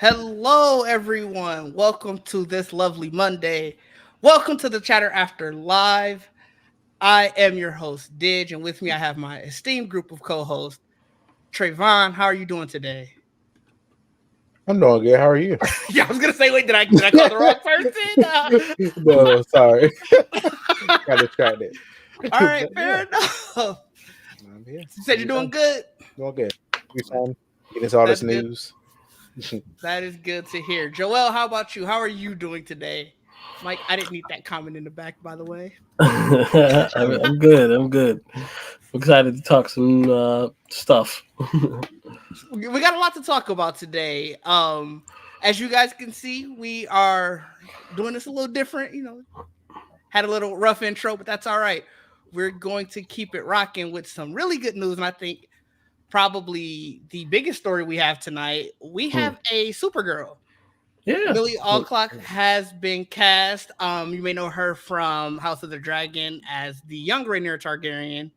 Hello, everyone. Welcome to this lovely Monday. Welcome to the Chatter After Live. I am your host, Didge, and with me I have my esteemed group of co-hosts. Trayvon, how are you doing today? I'm doing good. How are you? Yeah, I was gonna say, wait, did I call the wrong person? No, sorry. Got distracted. All right, But fair yeah, enough. I'm here. You said you're doing good. Doing good. We fun. Getting into all That's this good. news. That is good to hear. Joel, how about you? How are you doing today? Mike, I didn't need that comment in the back, by the way. I'm good. I'm good. I'm excited to talk some stuff. We got a lot to talk about today. As you guys can see, we are doing this a little different. Had a little rough intro, but that's all right. We're going to keep it rocking with some really good news, and I think probably the biggest story we have tonight. We have a Supergirl. Yeah. Millie Alcock has been cast. You may know her from House of the Dragon as the young Rhaenyra Targaryen,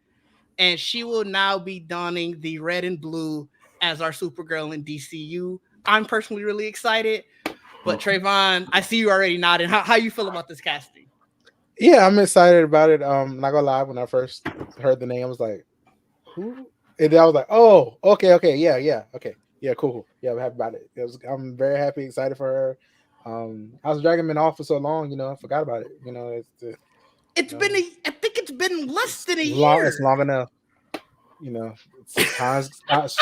and she will now be donning the red and blue as our Supergirl in DCU. I'm personally really excited, but Trayvon, I see you already nodding. How you feel about this casting? Yeah, I'm excited about it. Not gonna lie, when I first heard the name, I was like, who? And then I was like, oh, okay, yeah, okay. Yeah, cool. Yeah, I'm happy about it. I'm very happy, excited for her. House of Dragon been off for so long, I forgot about it. I think it's been less than a long. year. It's long enough. Times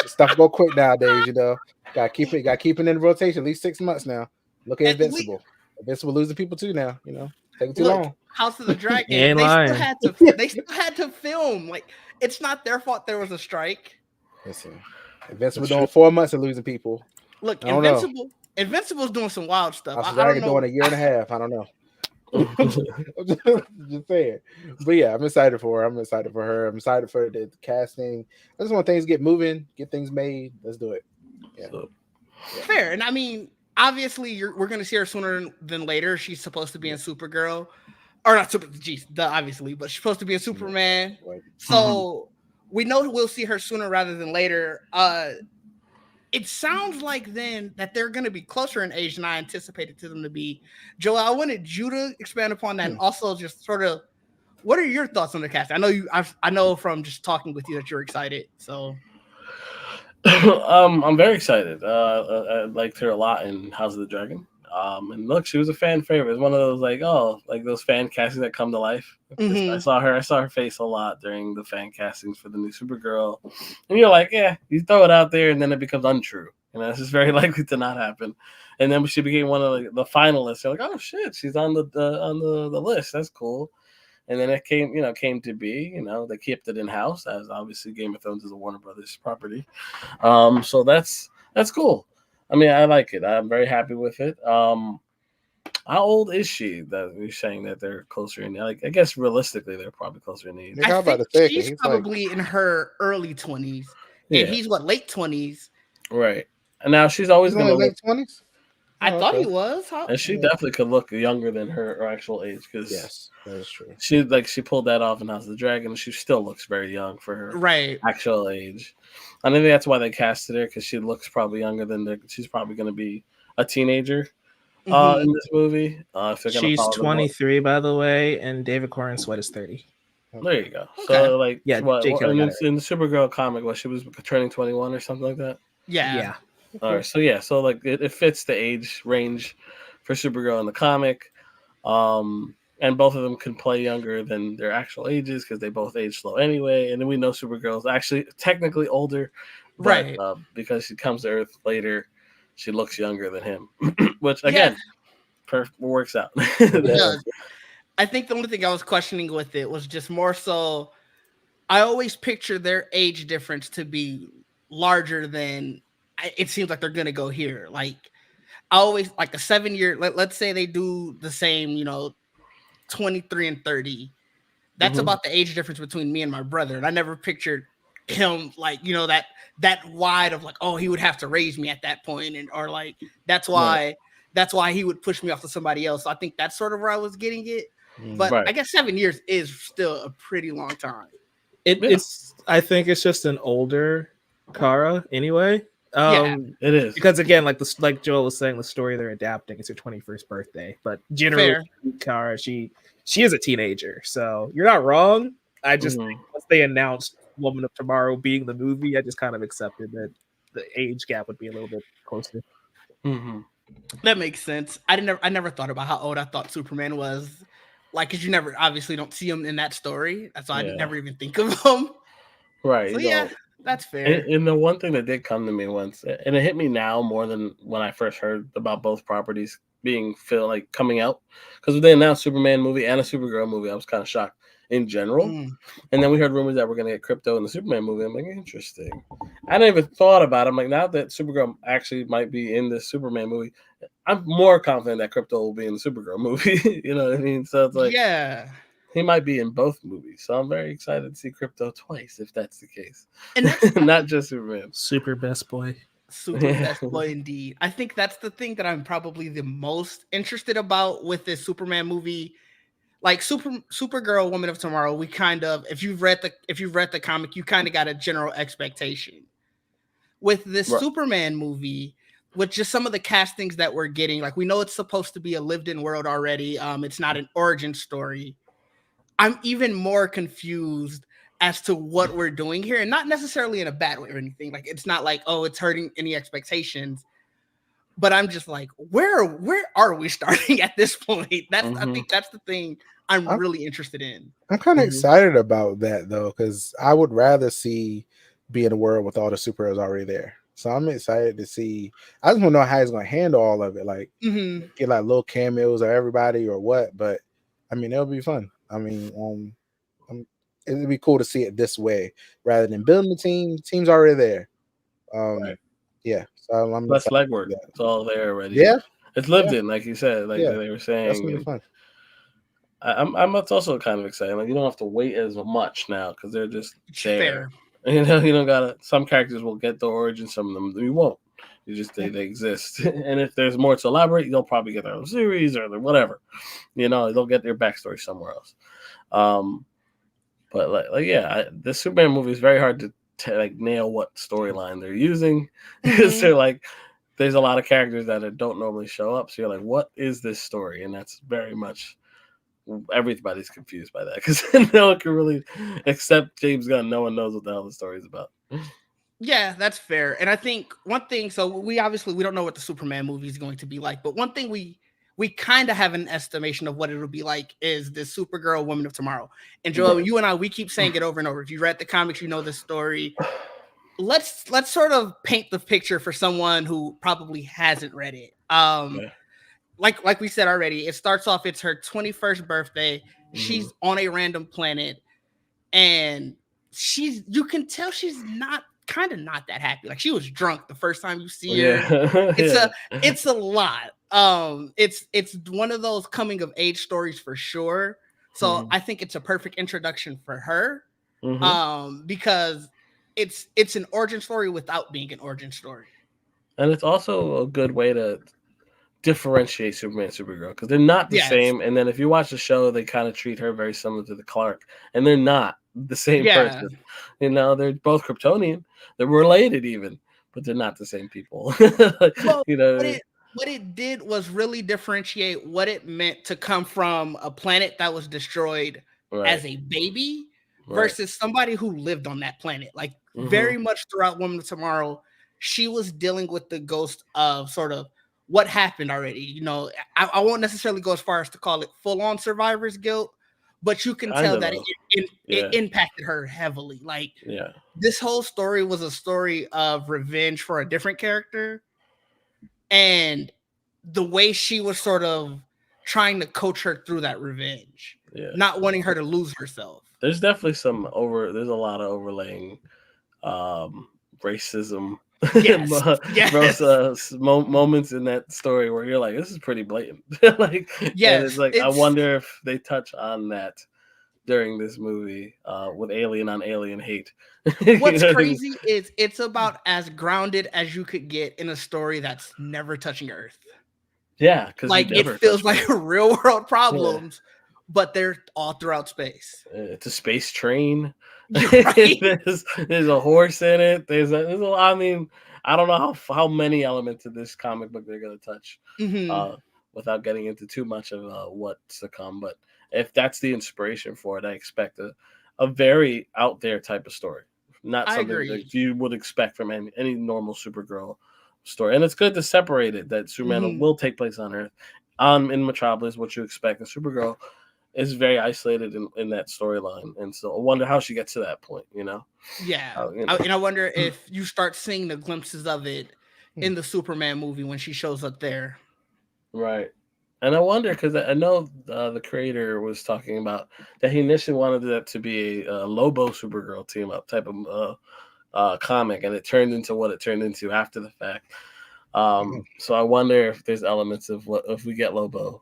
stuff go quick nowadays. Gotta keep it in rotation at least 6 months now. Look at Invincible. Invincible losing people too now. Taking too long. House of the Dragon. Ain't they lying. still had to film. Like, it's not their fault there was a strike. Listen, Invincible doing 4 months of losing people. Look, I don't know. Invincible's doing some wild stuff. House of I don't Dragon know. doing a year and a half. I don't know. just saying. But yeah, I'm excited for her. I'm excited for her. I'm excited for the casting. I just want things to get moving, get things made. Let's do it. Yeah. Fair. And I mean, obviously, we're going to see her sooner than later. She's supposed to be in Supergirl. Or not Super, geez, obviously, but she's supposed to be in Superman. So we know we'll see her sooner rather than later. It sounds like then that they're going to be closer in age than I anticipated to them to be. Joel, I wanted you to expand upon that, and also just sort of, what are your thoughts on the cast? I know from just talking with you that you're excited. So, I'm very excited. I liked her a lot in House of the Dragon. And look, she was a fan favorite. It's one of those like those fan castings that come to life. I saw her face a lot during the fan castings for the new Supergirl. And you're like, yeah, you throw it out there and then it becomes untrue. It's just very likely to not happen. And then when she became one of the finalists, you're like, oh shit, she's on the list. That's cool. And then it came to be, they kept it in house, as obviously Game of Thrones is a Warner Brothers property. So that's cool. I mean, I like it. I'm very happy with it. How old is she that you're saying that they're closer in? Like, I guess realistically, they're probably closer in age. I think she's probably in her early 20s. And he's late 20s. Right. And now she's always going to late 20s? I thought he was. And she definitely could look younger than her actual age. Because yes, that is true. She pulled that off in House of the Dragon. And she still looks very young for her actual age. I think that's why they casted her, because she looks probably younger than she's probably going to be a teenager in this movie. She's 23, by the way, and David Corn Sweat is 30. There you go. Okay. So, like, yeah, in the Supergirl comic, she was turning 21 or something like that? Yeah. All right. So like it fits the age range for Supergirl in the comic. And both of them can play younger than their actual ages because they both age slow anyway. And then we know Supergirl's actually technically older, but, because she comes to Earth later, she looks younger than him, which again, works out. I think the only thing I was questioning with it was just more so, I always picture their age difference to be larger than it seems like they're going to go here. Like, I always, like a 7-year, let's say they do the same, 23 and 30. That's about the age difference between me and my brother. And I never pictured him like, that wide of like, oh, he would have to raise me at that point. And, or like, that's why he would push me off to somebody else. So I think that's sort of where I was getting it. But I guess 7 years is still a pretty long time. It's I think it's just an older Kara anyway. It is because again, like Joel was saying, the story they're adapting is her 21st birthday. But generally, Kara, she is a teenager, so you're not wrong. I just think once they announced Woman of Tomorrow being the movie, I just kind of accepted that the age gap would be a little bit closer. That makes sense. I never thought about how old I thought Superman was. Like, because you never obviously don't see him in that story. That's why I never even think of him. Right. So yeah, that's fair. And the one thing that did come to me once, and it hit me now more than when I first heard about both properties being coming out, because they announced Superman movie and a Supergirl movie, I was kind of shocked in general. And then we heard rumors that we're going to get Crypto in the Superman movie. I'm like, interesting. I never even thought about it. I'm like, now that Supergirl actually might be in this Superman movie, I'm more confident that Crypto will be in the Supergirl movie. You know what I mean? So it's like, he might be in both movies. So I'm very excited to see Crypto twice, if that's the case. And that's not just Superman. Super best boy. Super best boy indeed. I think that's the thing that I'm probably the most interested about with this Superman movie. Like Supergirl, Woman of Tomorrow, we kind of, if you've read the comic, you kind of got a general expectation. With this Superman movie, with just some of the castings that we're getting, like we know it's supposed to be a lived-in world already. It's not an origin story. I'm even more confused as to what we're doing here, and not necessarily in a bad way or anything. Like it's not like, oh, it's hurting any expectations. But I'm just like, where are we starting at this point? I think that's the thing I'm really interested in. I'm kind of excited about that though, because I would rather be in a world with all the superheroes already there. So I'm excited to see. I just want to know how he's going to handle all of it. Like get like little cameos of everybody or what. But I mean, it'll be fun. I mean, it'd be cool to see it this way rather than building the team. The team's already there. Yeah, so I'm less legwork. It's all there already. Yeah, it's lived in, like you said, like they were saying. That's gonna be fun. I'm also kind of excited. Like you don't have to wait as much now because they're just there. Fair. You know, you don't gotta. Some characters will get the origin, some of them you won't. You just they exist, and if there's more to elaborate, they'll probably get their own series or whatever. You know, they'll get their backstory somewhere else. But this Superman movie is very hard to nail what storyline they're using because there's a lot of characters that don't normally show up. So you're like, what is this story? And that's very much everybody's confused by that because no one can really, except James Gunn, no one knows what the hell the story is about. Yeah, that's fair. And I think one thing, so we don't know what the Superman movie is going to be like, but one thing we kind of have an estimation of what it'll be like is this Supergirl, Woman of Tomorrow. And Joel, you and I, we keep saying it over and over. If you read the comics, you know the story. Let's sort of paint the picture for someone who probably hasn't read it. Like we said already, it starts off, it's her 21st birthday. She's on a random planet, and you can tell she's not that happy. Like she was drunk the first time you see her. It's a lot. It's one of those coming of age stories for sure. So I think it's a perfect introduction for her. Because it's an origin story without being an origin story. And it's also a good way to differentiate Superman and Supergirl because they're not the same. And then if you watch the show, they kind of treat her very similar to the Clark, and they're not the same person. You know, they're both Kryptonian. They're related even, but they're not the same people. You know, what it did was really differentiate what it meant to come from a planet that was destroyed as a baby versus somebody who lived on that planet. Like very much throughout Woman of Tomorrow, she was dealing with the ghost of sort of what happened already. You know, I won't necessarily go as far as to call it full-on survivor's guilt, but you can tell that it impacted her heavily. Like this whole story was a story of revenge for a different character. And the way she was sort of trying to coach her through that revenge, not wanting her to lose herself. There's definitely there's a lot of overlaying racism moments in that story where you're like, this is pretty blatant. And it's like, I wonder if they touch on that during this movie with alien on alien hate. What's crazy is it's about as grounded as you could get in a story that's never touching Earth. Yeah, because like it feels like real world problems, but they're all throughout space. It's a space train. Right? there's a horse in it. There's a lot. I mean, I don't know how many elements of this comic book they're gonna touch, without getting into too much of what's to come. But if that's the inspiration for it, I expect a very out there type of story, not something that you would expect from any normal Supergirl story. And it's good to separate it that Superman will take place on Earth, in Metropolis, what you expect, and Supergirl is very isolated in that storyline, and so I wonder how she gets to that point. Yeah, and I wonder if you start seeing the glimpses of it in the Superman movie when she shows up there. Right. And I wonder, because I know the creator was talking about that he initially wanted that to be a Lobo Supergirl team up type of comic, and it turned into what it turned into after the fact. So I wonder if there's elements of what if we get Lobo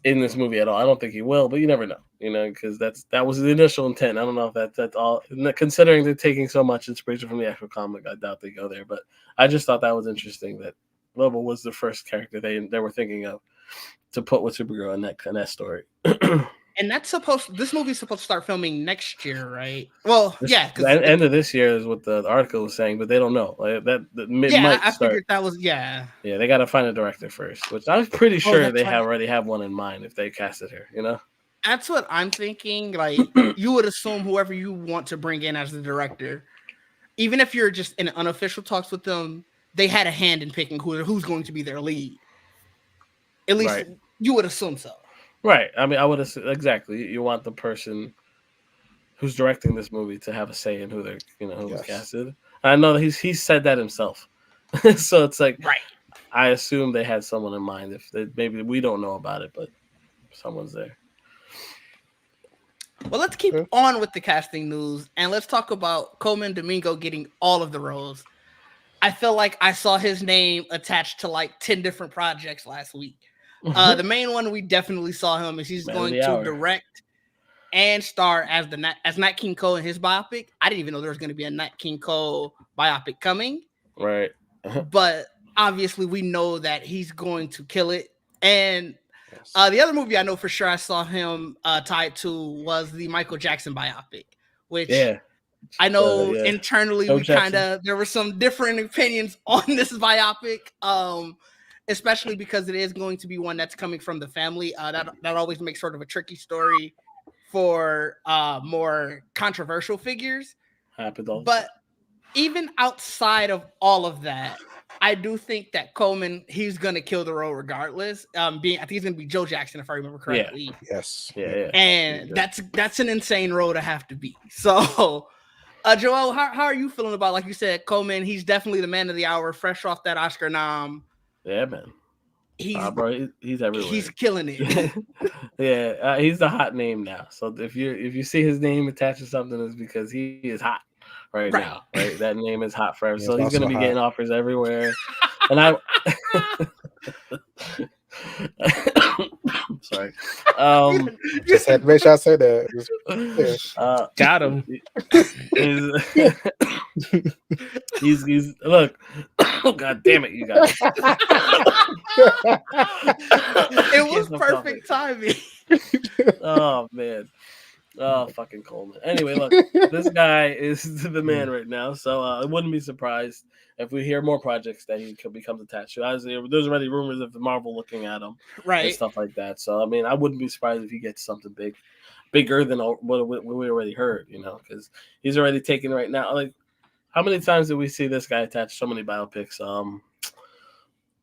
in this movie at all. I don't think he will, but you never know, because that was the initial intent. I don't know if that's all. Considering they're taking so much inspiration from the actual comic, I doubt they go there. But I just thought that was interesting that Lobo was the first character they were thinking of to put with Supergirl in that story. And this movie's supposed to start filming next year, right? Well, yeah, because the end of this year is what the article was saying, but they don't know. Like I figured that was Yeah, they got to find a director first, which I'm pretty sure they already have one in mind if they casted her. That's what I'm thinking. Like, you would assume whoever you want to bring in as the director, even if you're just in unofficial talks with them, they had a hand in picking who's going to be their lead. At least you would assume so. Right. I mean, I would assume exactly. You want the person who's directing this movie to have a say in who they're, who's casted. I know that he's said that himself, so it's like, I assume they had someone in mind. If maybe we don't know about it, but someone's there. Well, let's keep on with the casting news, and let's talk about Coleman Domingo getting all of the roles. I feel like I saw his name attached to like 10 different projects last week. The main one we definitely saw him is he's going to direct and star as Nat King Cole in his biopic. I didn't even know there was going to be a Nat King Cole biopic coming. Right. But obviously we know that he's going to kill it. And the other movie I know for sure I saw him tied to was the Michael Jackson biopic, which I know internally there were some different opinions on this biopic. Especially because it is going to be one that's coming from the family. That always makes sort of a tricky story for more controversial figures. But even outside of all of that, I do think that Coleman, he's going to kill the role regardless. I think he's going to be Joe Jackson, if I remember correctly. Yeah. Yes. Yeah. And that's an insane role to have to be. So, Joel, how are you feeling about, like you said, Coleman? He's definitely the man of the hour, fresh off that Oscar nom. Yeah, man. He's everywhere. He's killing it. He's the hot name now. So if you see his name attached to something, it's because he is hot right now. Right, that name is hot forever. So he's gonna be getting offers everywhere. And I, sorry. Just had to make sure I say that. Got him. He's look. Oh, God damn it, you guys. It was perfect timing. Oh, man. Oh, fucking Coleman. Anyway, look, this guy is the man right now, so I wouldn't be surprised if we hear more projects that he becomes attached to. There's already rumors of the Marvel looking at him, and stuff like that. So, I mean, I wouldn't be surprised if he gets something bigger than what we already heard, because he's already taken right now. Like, how many times did we see this guy attach so many biopics?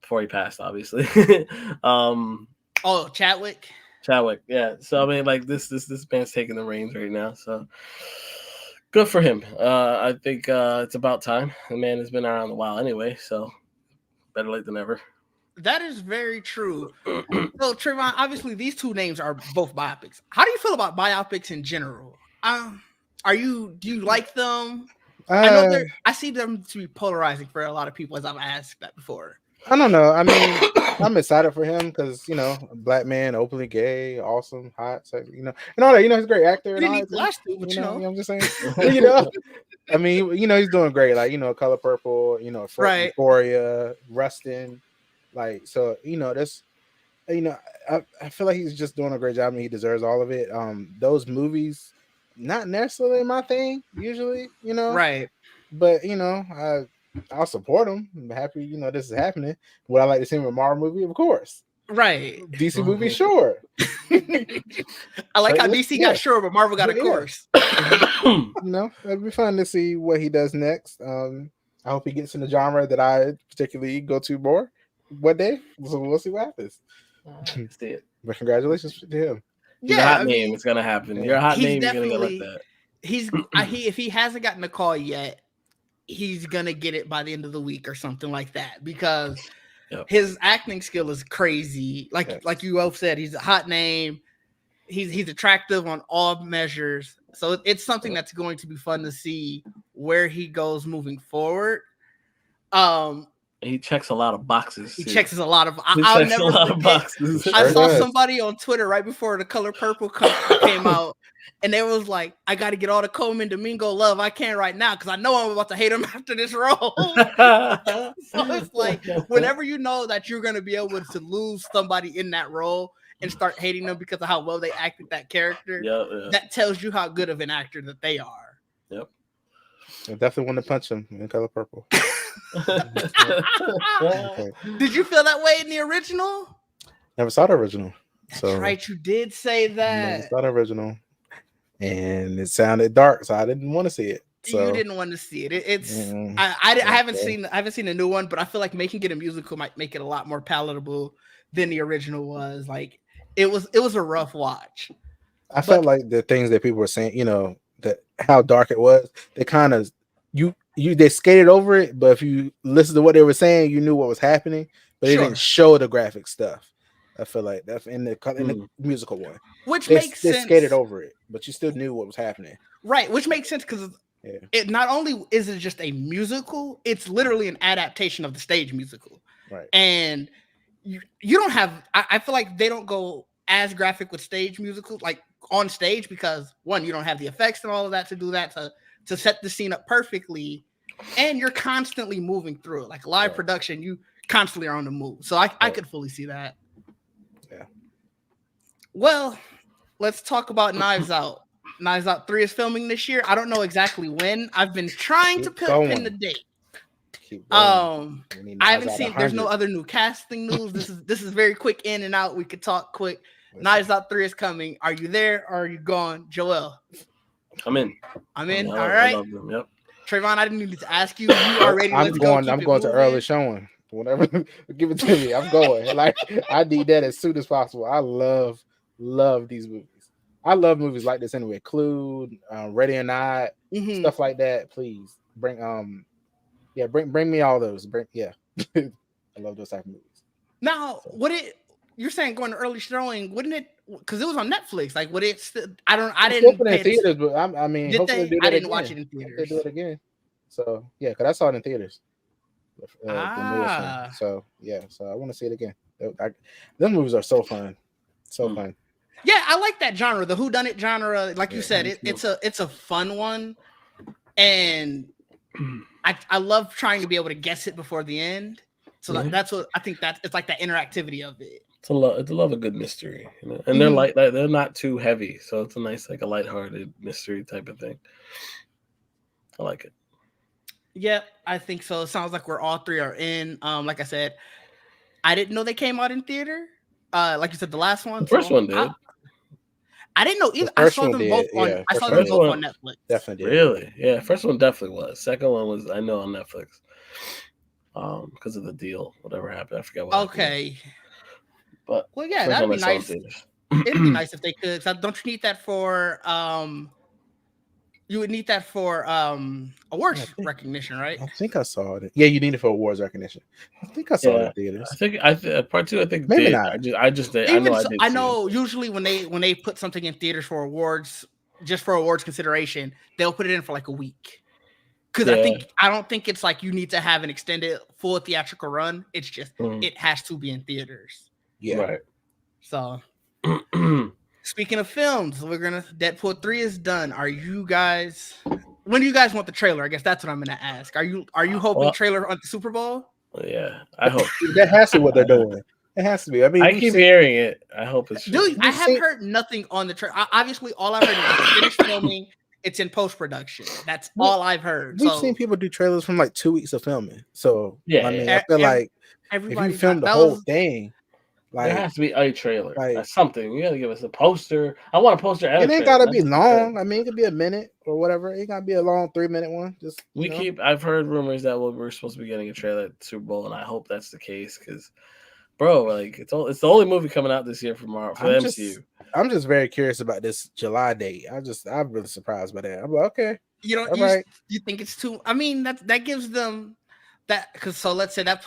Before he passed, obviously. Chadwick, yeah. So I mean, like this man's taking the reins right now. So good for him. I think it's about time. The man has been around a while anyway, so better late than never. That is very true. So Trayvon, obviously these two names are both biopics. How do you feel about biopics in general? Do you like them? I see them to be polarizing for a lot of people, as I've asked that before. I don't know. I mean, I'm excited for him because black man, openly gay, awesome, hot, sexy, and all that. He's a great actor. And all that, last two, but I'm just saying. I mean, he's doing great. Like Color Purple, Euphoria, Rustin, like so. That's I feel like he's just doing a great job and he deserves all of it. Those movies, not necessarily my thing usually, right? But I'll support him. I'm happy, this is happening. Would I like to see him in a Marvel movie? Of course. Right. DC movie, sure. I like how DC got sure, but Marvel got a course. It'd be fun to see what he does next. I hope he gets in the genre that I particularly go to more one day. So we'll see what happens. See it. But congratulations to him. He's a hot name. It's gonna happen. You're a hot name. You're gonna get like that. If he hasn't gotten a call yet, he's gonna get it by the end of the week or something like that because his acting skill is crazy. Like you both said, he's a hot name. He's attractive on all measures. So it's something that's going to be fun to see where he goes moving forward. He checks a lot of boxes. He checks a lot of. I'll never forget. Boxes. I saw somebody on Twitter right before The Color Purple came out, and they was like, "I got to get all the Coleman Domingo love I can right now because I know I'm about to hate him after this role." So it's like whenever you know that you're going to be able to lose somebody in that role and start hating them because of how well they acted that character, that tells you how good of an actor that they are. Yep. I definitely want to punch him in Color Purple. Did you feel that way in the original? Never saw the original. That's right, you did say that. Never saw the original, and it sounded dark, so I didn't want to see it. So. You didn't want to see it. I haven't seen the new one, but I feel like making it a musical might make it a lot more palatable than the original was. Like it was a rough watch. I felt like the things that people were saying, that how dark it was, they kind of they skated over it, but if you listen to what they were saying, you knew what was happening, but they didn't show the graphic stuff. I feel like that's in the musical one, which makes sense. They skated over it, but you still knew what was happening, right? Which makes sense because it not only is it just a musical, it's literally an adaptation of the stage musical, right? And you don't have. I feel like they don't go as graphic with stage musicals, like on stage, because one, you don't have the effects and all of that to do that to set the scene up perfectly, and you're constantly moving through it. Like live production, you constantly are on the move. So I could fully see that. Yeah. Well, let's talk about Knives Out. Knives Out 3 is filming this year. I don't know exactly when. I've been trying to pin the date. I haven't seen. There's no other new casting news. This is very quick in and out. We could talk quick. Knives Out 3 is coming. Are you there or are you gone, Joel? I'm in. All right. I love them. Yep. Trayvon, I didn't need to ask you. You already. I'm going to early showing. Whatever, give it to me. I'm going. Like I need that as soon as possible. I love these movies. I love movies like this anyway. Clue, Ready or Not, stuff like that. Please bring bring me all those. I love those type of movies. Now, you're saying going to early showing? Wouldn't it? Because it was on Netflix. Like, would it? I didn't. Pay in theaters, but I mean, did hopefully they? I didn't watch it in theaters. They do it again. So yeah, because I saw it in theaters. So I want to see it again. Those movies are so fun, fun. Yeah, I like that genre, the whodunit genre. Like you said, it's a fun one, and I love trying to be able to guess it before the end. So that's what I think. It's like that interactivity of it. It's a love a good mystery, and they're like they're not too heavy, so it's a nice like a lighthearted mystery type of thing. I like it. Yep, I think so. It sounds like we're all three are in. Like I said, I didn't know they came out in theater. Like you said, the last one. The first one did. I didn't know either. I saw them both on. I saw them both on Netflix. Definitely did. Really? Yeah. First one definitely was. Second one was I know on Netflix. Because of the deal, whatever happened, I forget what. Okay. Happened. But well, yeah, that'd be nice. It'd be nice if they could. Don't you need that for? You would need that for awards recognition, right? I think I saw it. Yeah, you need it for awards recognition. I think I saw it in theaters. I think part two. I think maybe not. I just did. I know. Usually, when they put something in theaters for awards, just for awards consideration, they'll put it in for like a week. Because I don't think it's like you need to have an extended full theatrical run. It's just it has to be in theaters. Yeah. Right. So. Speaking of films, Deadpool 3 is done. Are you guys? When do you guys want the trailer? I guess that's what I'm gonna ask. Are you hoping trailer on the Super Bowl? Yeah, I hope that has to be what they're doing. It has to be. I mean, I keep hearing it. I hope it's. Dude, I haven't heard nothing on the trailer. Obviously, all I've heard is finished filming it's in post production. That's all I've heard. We've So seen people do trailers from like 2 weeks of filming. So Yeah, I mean, yeah. I feel like if everybody you film the that whole was thing, There like has to be a trailer. like- That's something. You gotta give us a poster. I want a poster and a it ain't trailer. gotta be That's the long. thing. I mean, it could be a minute or whatever. It ain't gotta be a long 3-minute one. Just I've heard rumors that we're supposed to be getting a trailer at the Super Bowl, and I hope that's the case because, bro, like it's the only movie coming out this year for the MCU. I'm just very curious about this July date. I'm really surprised by that. I'm like, okay, you think it's too. I mean, that gives them that because so let's say that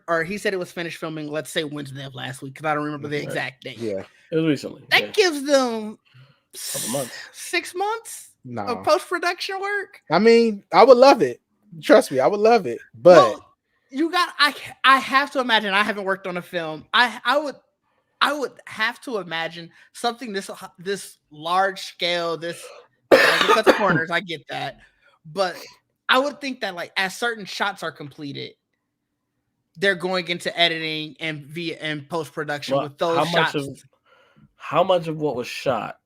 or he said it was finished filming. Let's say Wednesday of last week because I don't remember the exact date. Yeah, it was recently. That gives them couple months, 6 months of post production work. I mean, I would love it. Trust me, I would love it. But I have to imagine. I haven't worked on a film. I would have to imagine something this large scale. This it cuts corners. I get that, but I would think that like as certain shots are completed, they're going into editing and post production with those shots. How much of what was shot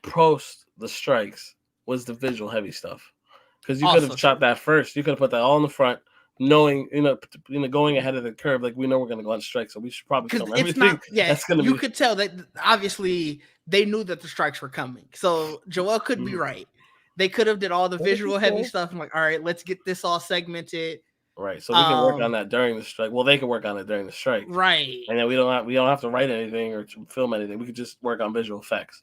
post the strikes was the visual heavy stuff? Because you could have shot that first. You could have put that all in the front, knowing going ahead of the curve. Like we know we're going to go on strike, so we should probably film everything. That's going to be. You could tell that obviously they knew that the strikes were coming. So Joel could be right. They could have did all the visual heavy stuff. I'm like, all right, let's get this all segmented. Right, so we can work on that during the strike. Well, they can work on it during the strike, right? And then we don't have to write anything or to film anything. We could just work on visual effects.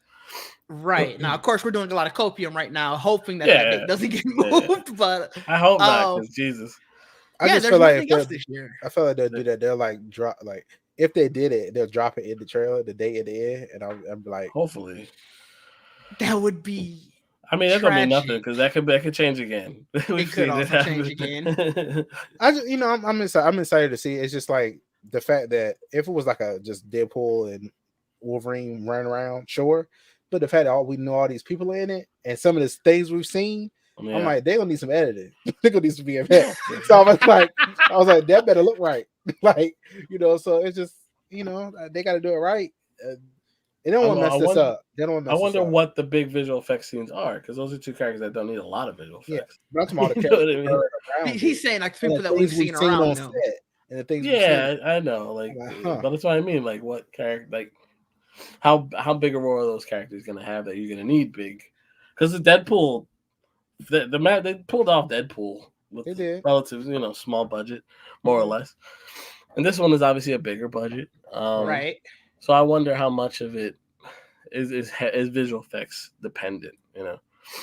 Right now, of course, we're doing a lot of copium right now, hoping that that doesn't get moved. But I hope not, because Jesus. I just feel like this year. I feel like they'll do that. They'll like drop if they did it, they'll drop it in the trailer the day at the end, and I'm like, hopefully, that would be. I mean, that don't mean nothing because that could change again. It could also change again. I just, I'm excited to see. It's just like the fact that if it was like a just Deadpool and Wolverine running around, sure, but the fact that we know all these people in it and some of the things we've seen, I'm like, they're gonna need some editing. They're gonna need some VFX. So I was like, that better look right. So it's just, they got to do it right. They don't want to mess this up. They don't want to mess I wonder this up. what the big visual effects scenes are, because those are two characters that don't need a lot of visual effects. Yeah, that's all the characters around. He's saying like people that we've seen around on set and the things. Yeah, I know. But that's what I mean. Like, what character? Like, how big a role are those characters going to have that you're going to need big? Because the Deadpool, they pulled off Deadpool with relative, small budget, more or less. And this one is obviously a bigger budget, right? So I wonder how much of it is visual effects dependent,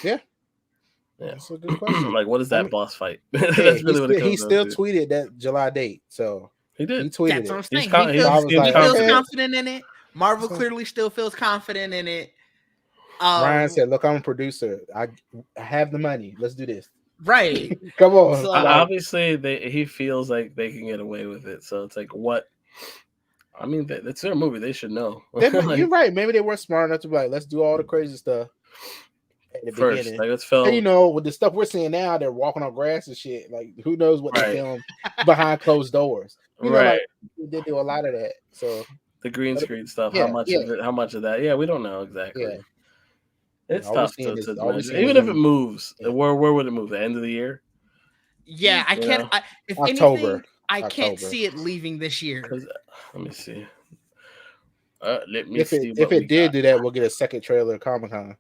Yeah. That's a good question. Like, what is that boss fight? That's really what it comes He still tweeted that July date, so he did. He tweeted That's what I'm it. saying. He feels confident in it. Marvel clearly still feels confident in it. Ryan said, "Look, I'm a producer. I have the money. Let's do this." Right. Come on. So, obviously, he feels like they can get away with it. So it's like, what? I mean, that's their movie. They should know. You're right. Maybe they weren't smart enough to be like, let's do all the crazy stuff at the first. beginning. Like, let's film. And, with the stuff we're seeing now, they're walking on grass and shit. Like, who knows what they film behind closed doors? They do a lot of that. So the green screen stuff. How much of it? How much of that? Yeah, we don't know exactly. Yeah. It's tough to measure. Even if it moves, where would it move? The end of the year? Yeah, I can't. If October. Anything, I can't see it leaving this year. Let me see. If it did do that, we'll get a second trailer at Comic-Con.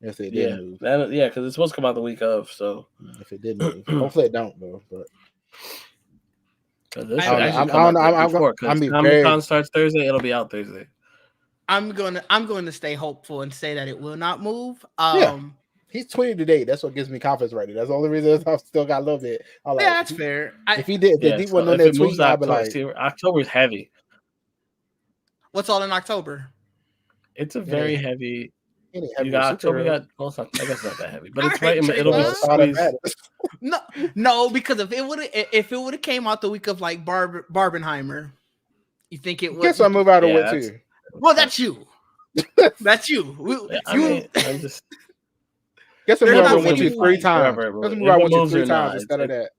If it did move. Because it's supposed to come out the week of. So if it did move, hopefully it don't though. But Comic-Con starts Thursday. It'll be out Thursday. I'm going to stay hopeful and say that it will not move. He's tweeted today. That's what gives me confidence right now. That's the only reason I still got a little bit. That's fair. If he did, if he wasn't on that tweet, I'd be like, October's heavy. What's all in October? It's a very heavy. You got October. I guess it's not that heavy, but it's right. It'll be squeezed. No, because if it would have came out the week of like Barbenheimer, you think it would? Guess I move out of it too. Well, that's you. That's you. I'm just. Guess I move out with you 3 times. Guess I move out with you 3 times instead of that.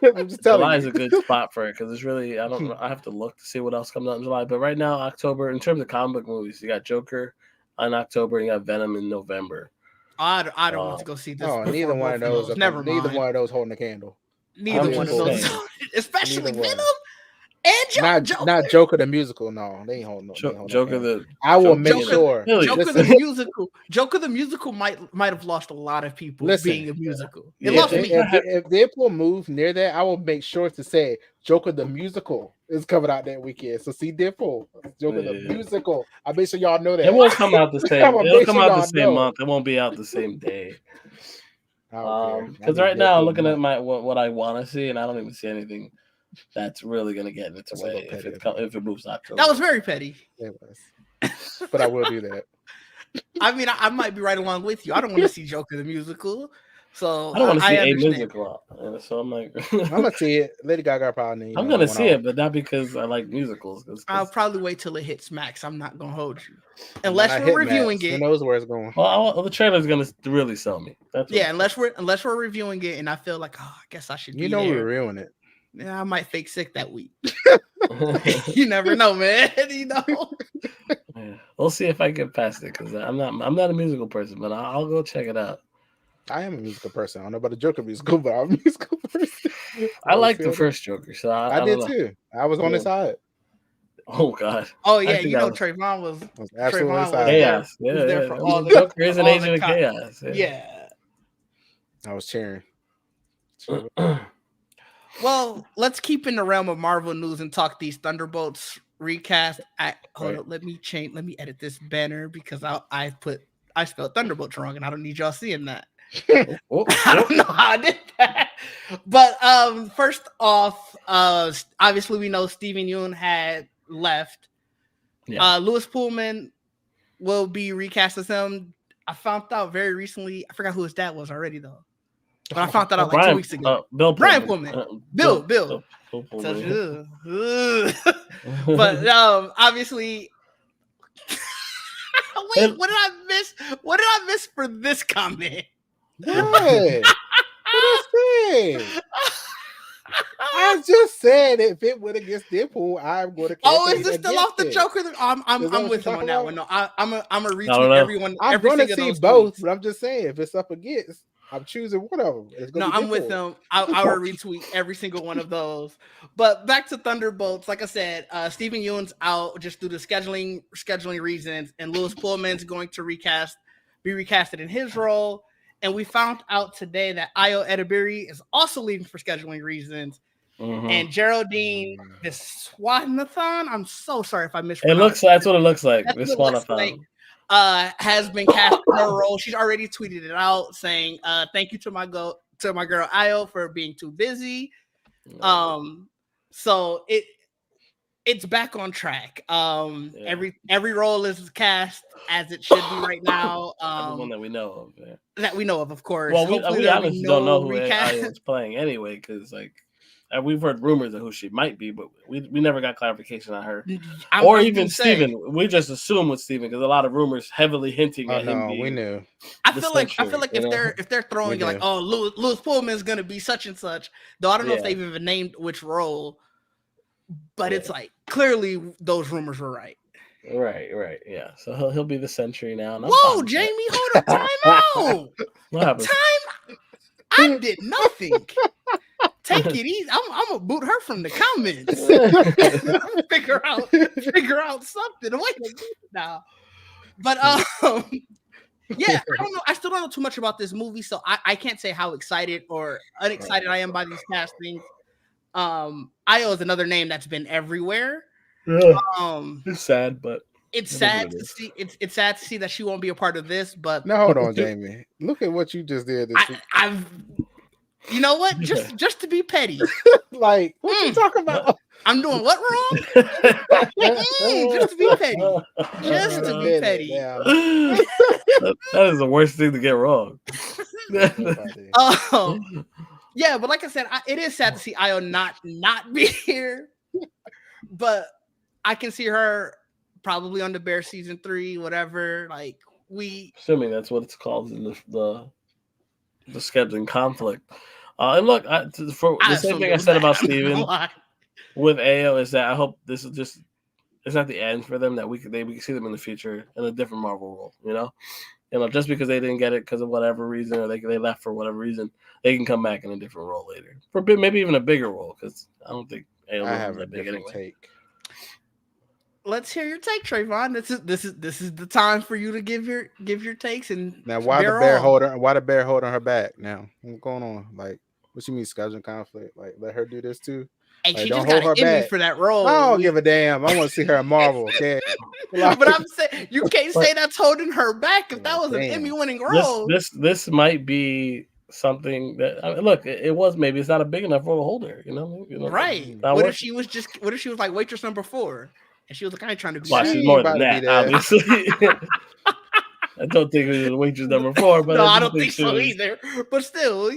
I'm just telling July you. is a good spot for it because it's really. I don't know. I have to look to see what else comes out in July. But right now, October, in terms of comic book movies, you got Joker in October, and you got Venom in November. I don't want to go see this. Oh, neither one of those. Never mind. Neither one of those holding a candle. Neither one of those, especially Venom and Joker. Not Joker the musical. No, they ain't holding no. Joker the. I will make sure. Joker the musical. Joker the musical might have lost a lot of people being a musical. It lost me. If Deadpool moves near that, I will make sure to say Joker the musical is coming out that weekend. So see Deadpool, Joker the musical. I make sure y'all know that. It won't come out the same. It'll come out the same month. It won't be out the same day. Because right now I'm looking at what I want to see, and I don't even see anything that's really gonna get in its way if it moves October. That was very petty. It was. But I will do that. I mean, I might be right along with you. I don't want to see Joker the musical, so I don't want to see a musical. So I'm like, I'm gonna see it. Lady Gaga probably. I'm gonna see it, but not because I like musicals. I'll probably wait till it hits Max. I'm not gonna hold you unless we're reviewing it. Who knows where it's going? Well, the trailer's gonna really sell me. Unless we're reviewing it, and I feel like, I guess I should. We're reviewing it. Yeah, I might fake sick that week. You never know, man. Yeah. We'll see if I get past it because I'm not a musical person, but I'll go check it out. I am a musical person. I don't know about the Joker musical, but I'm a musical person. I like the first Joker, so I did too. I was on his side. Oh God. Oh yeah, Trayvon was absolutely chaos. Yeah. All the Joker is an agent of chaos. Yeah. I was cheering. Well, let's keep in the realm of Marvel news and talk these Thunderbolts recast. Hold up, let me edit this banner because I spelled Thunderbolts wrong and I don't need y'all seeing that. I don't know how I did that. But first off, obviously we know Steven Yeun had left. Yeah. Louis Pullman will be recast as him. I found out very recently. I forgot who his dad was already though. But I found that out like 2 weeks ago. Brian Pullman. Bill. But obviously, wait, what did I miss? What did I miss for this comment? What? I just said if it went against Deadpool, I'm going to. Oh, is this still off the Joker? I'm with him on that one. No, I'm a retweet everyone. I'm going to see both, but I'm just saying if it's up against. I'm choosing one of them. No, I'm with them. I will retweet every single one of those. But back to Thunderbolts. Like I said, Steven Yeun's out just due to scheduling reasons, and Louis Pullman's going to be recasted in his role. And we found out today that Ayo Edebiri is also leaving for scheduling reasons. Mm-hmm. And Geraldine Viswanathan, I'm so sorry if I mispronounced. That's what it looks like. Viswanathan. Has been cast in her role. She's already tweeted it out saying, thank you to my girl Ayo for being too busy. So it's back on track. Every role is cast as it should be right now. Everyone that we know of. Yeah. That we know of course. Well, we honestly don't know who Ayo is playing anyway, because we've heard rumors of who she might be, but we never got clarification on her. Or even Steven. We just assume with Steven because a lot of rumors heavily hinting at him being. We knew. I feel like if they're throwing it like, oh, Louis Pullman's gonna be such and such, though I don't know if they've even named which role, but it's like clearly those rumors were right. Right, yeah. So he'll be the Sentry now. Whoa, Jamie, hold up, time out. What happened? I did nothing. Take it easy. I'm gonna boot her from the comments. figure out something. Wait a minute now. But yeah, I don't know. I still don't know too much about this movie, so I can't say how excited or unexcited I am by these castings. Ayo is another name that's been everywhere. Yeah. It's sad, but it's sad to see. It's sad to see that she won't be a part of this. But now hold on, Jamie. Look at what you just did. You know what? Just to be petty. Like, what you talking about? I'm doing what wrong? Just to be petty. Just to be petty. That is the worst thing to get wrong. Yeah, but like I said, it is sad to see Ayo not be here. But I can see her probably on the Bear season 3, whatever. Like assuming that's what it's called in the scheduling conflict. And look, the same thing I said about Steven with Ayo is that I hope this is just it's not the end for them, that we can see them in the future in a different Marvel role, just because they didn't get it because of whatever reason, or they left for whatever reason, they can come back in a different role later, for maybe even a bigger role. Because I don't think I have a different take. Let's hear your take, Trayvon. This is the time for you to give your takes. And now, why the bear holding her back? Now, what's going on? Like, what you mean scheduling conflict? Like, let her do this too. And like, she just got an Emmy for that role. I don't give a damn. I want to see her in Marvel. Okay, but I'm saying you can't say that's holding her back if that was an Emmy-winning role. This might be something that look. It was maybe it's not a big enough role to hold her. Right? What if she was like waitress number 4? And she was like, I ain't trying to be that. She's more than that, obviously. I don't think it was waitress number 4, but no, I don't think so either. But still,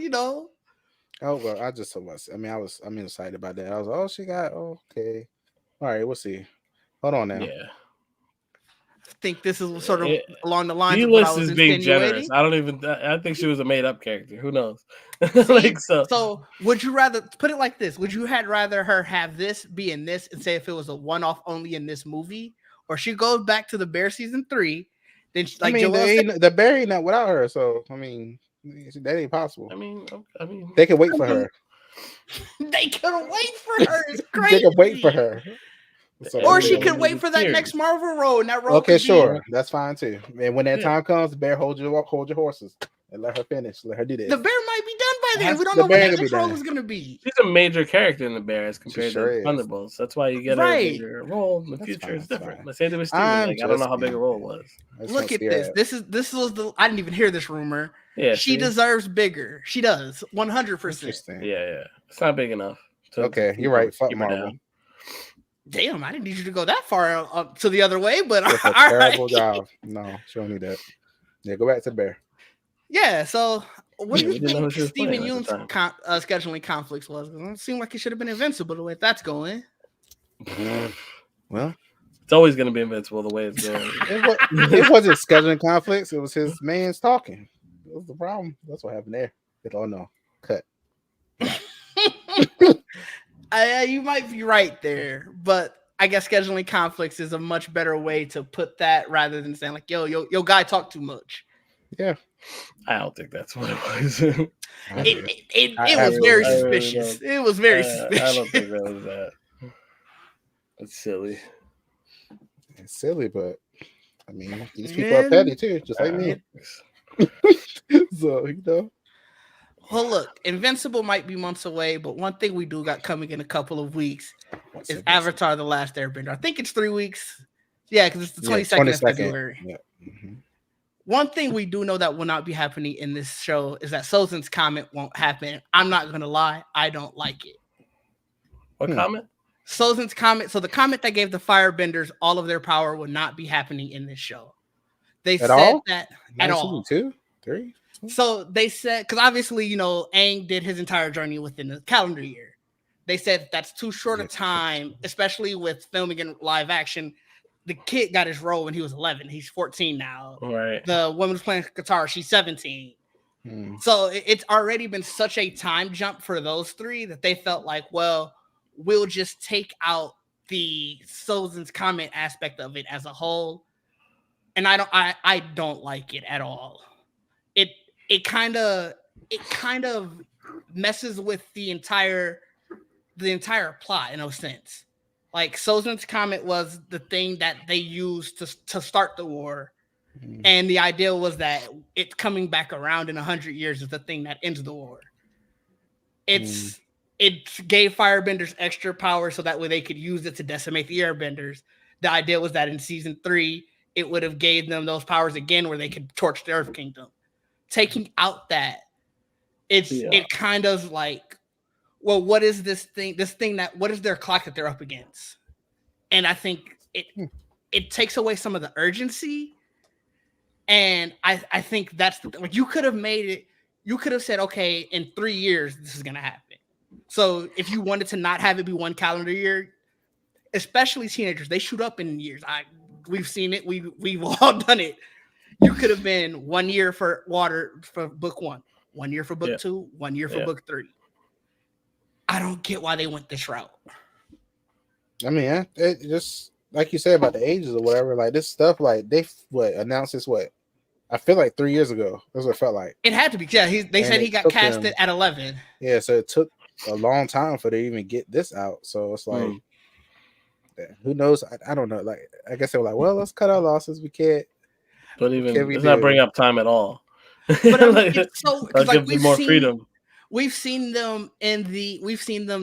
Oh well, I just so much. I mean, I'm excited about that. I was like, oh, she got okay. All right, we'll see. Hold on now. Yeah. I think this is sort of along the lines of what I was being generous. I think she was a made-up character. Who knows? So would you rather put it like this? Would you rather her have this be in this and say if it was a one-off only in this movie, or she goes back to the Bear season 3? Then the Bear ain't not without her. So I mean, that ain't possible. I mean, they can wait for her. They can wait for her. It's crazy. They can wait for her. So, or she could wait for that next Marvel role, and that role. Okay, sure, that's fine too. And when that time comes, the Bear hold your horses and let her finish. Let her do this. The Bear might be done by then. We don't know what the next role is going to be. She's a major character in the Bear as compared to Thunderbolts. That's why you get a bigger role in the future. It's different. Let's say there was Steven. I don't know how big a role it was. Look at this. This was the. I didn't even hear this rumor. Yeah, she deserves bigger. She does 100%. Yeah. It's not big enough. Okay, you're right. Fuck Marvel. Damn, I didn't need you to go that far to the other way, but it's a terrible job. No, she don't need that. Yeah, go back to Bear. Yeah, so what do you think Steven Yeun's scheduling conflicts was? It seemed like it should have been Invincible the way that's going. Well, it's always going to be Invincible the way it's going. It wasn't scheduling conflicts. It was his man's talking. That was the problem. That's what happened there. Oh no, cut. You might be right there, but I guess scheduling conflicts is a much better way to put that rather than saying like, yo, guy talk too much. Yeah. I don't think that's what it was. It was very suspicious. It was very suspicious. I don't think that was that. That's silly. It's silly, but I mean, these people are petty too, just like me. So, Well, look, Invincible might be months away, but one thing we do got coming in a couple of weeks is Avatar: The Last Airbender. I think it's 3 weeks. Yeah, because it's the 22nd of February. Yeah. Mm-hmm. One thing we do know that will not be happening in this show is that Sozin's comment won't happen. I'm not going to lie. I don't like it. What comment? Sozin's comment. So the comment that gave the Firebenders all of their power would not be happening in this show. They said that at all. 2, 3. So they said, because obviously, Aang did his entire journey within the calendar year. They said that's too short a time, especially with filming in live action. The kid got his role when he was 11. He's 14 now. Right. The woman who's playing guitar, she's 17. So it's already been such a time jump for those 3 that they felt like, well, we'll just take out the Sozin's comment aspect of it as a whole. And I don't like it at all. It kind of messes with the entire plot in a sense. Like Sozin's comment was the thing that they used to start the war, and the idea was that it's coming back around in 100 years is the thing that ends the war. It gave Firebenders extra power so that way they could use it to decimate the Airbenders. The idea was that in season 3 it would have gave them those powers again where they could torch the Earth Kingdom. Taking out that, it kind of like, well, what is this thing? What is their clock that they're up against? And I think it takes away some of the urgency. And I think that's like you could have made it. You could have said, okay, in 3 years this is gonna happen. So if you wanted to not have it be one calendar year, especially teenagers, they shoot up in years. We've seen it. We've all done it. You could have been 1 year for book 1, 1 year for book 2, 1 year for book 3. I don't get why they went this route. I mean, it just like you said about the ages or whatever. Like this stuff, like they announced this I feel like 3 years ago. That's what it felt like. It had to be. Yeah, they said he got casted at 11. Yeah, so it took a long time for them to even get this out. So it's like, who knows? I don't know. Like, I guess they were like, well, let's cut our losses. We can't. But let's not bring up time at all. But it's so like we've more freedom. We've seen them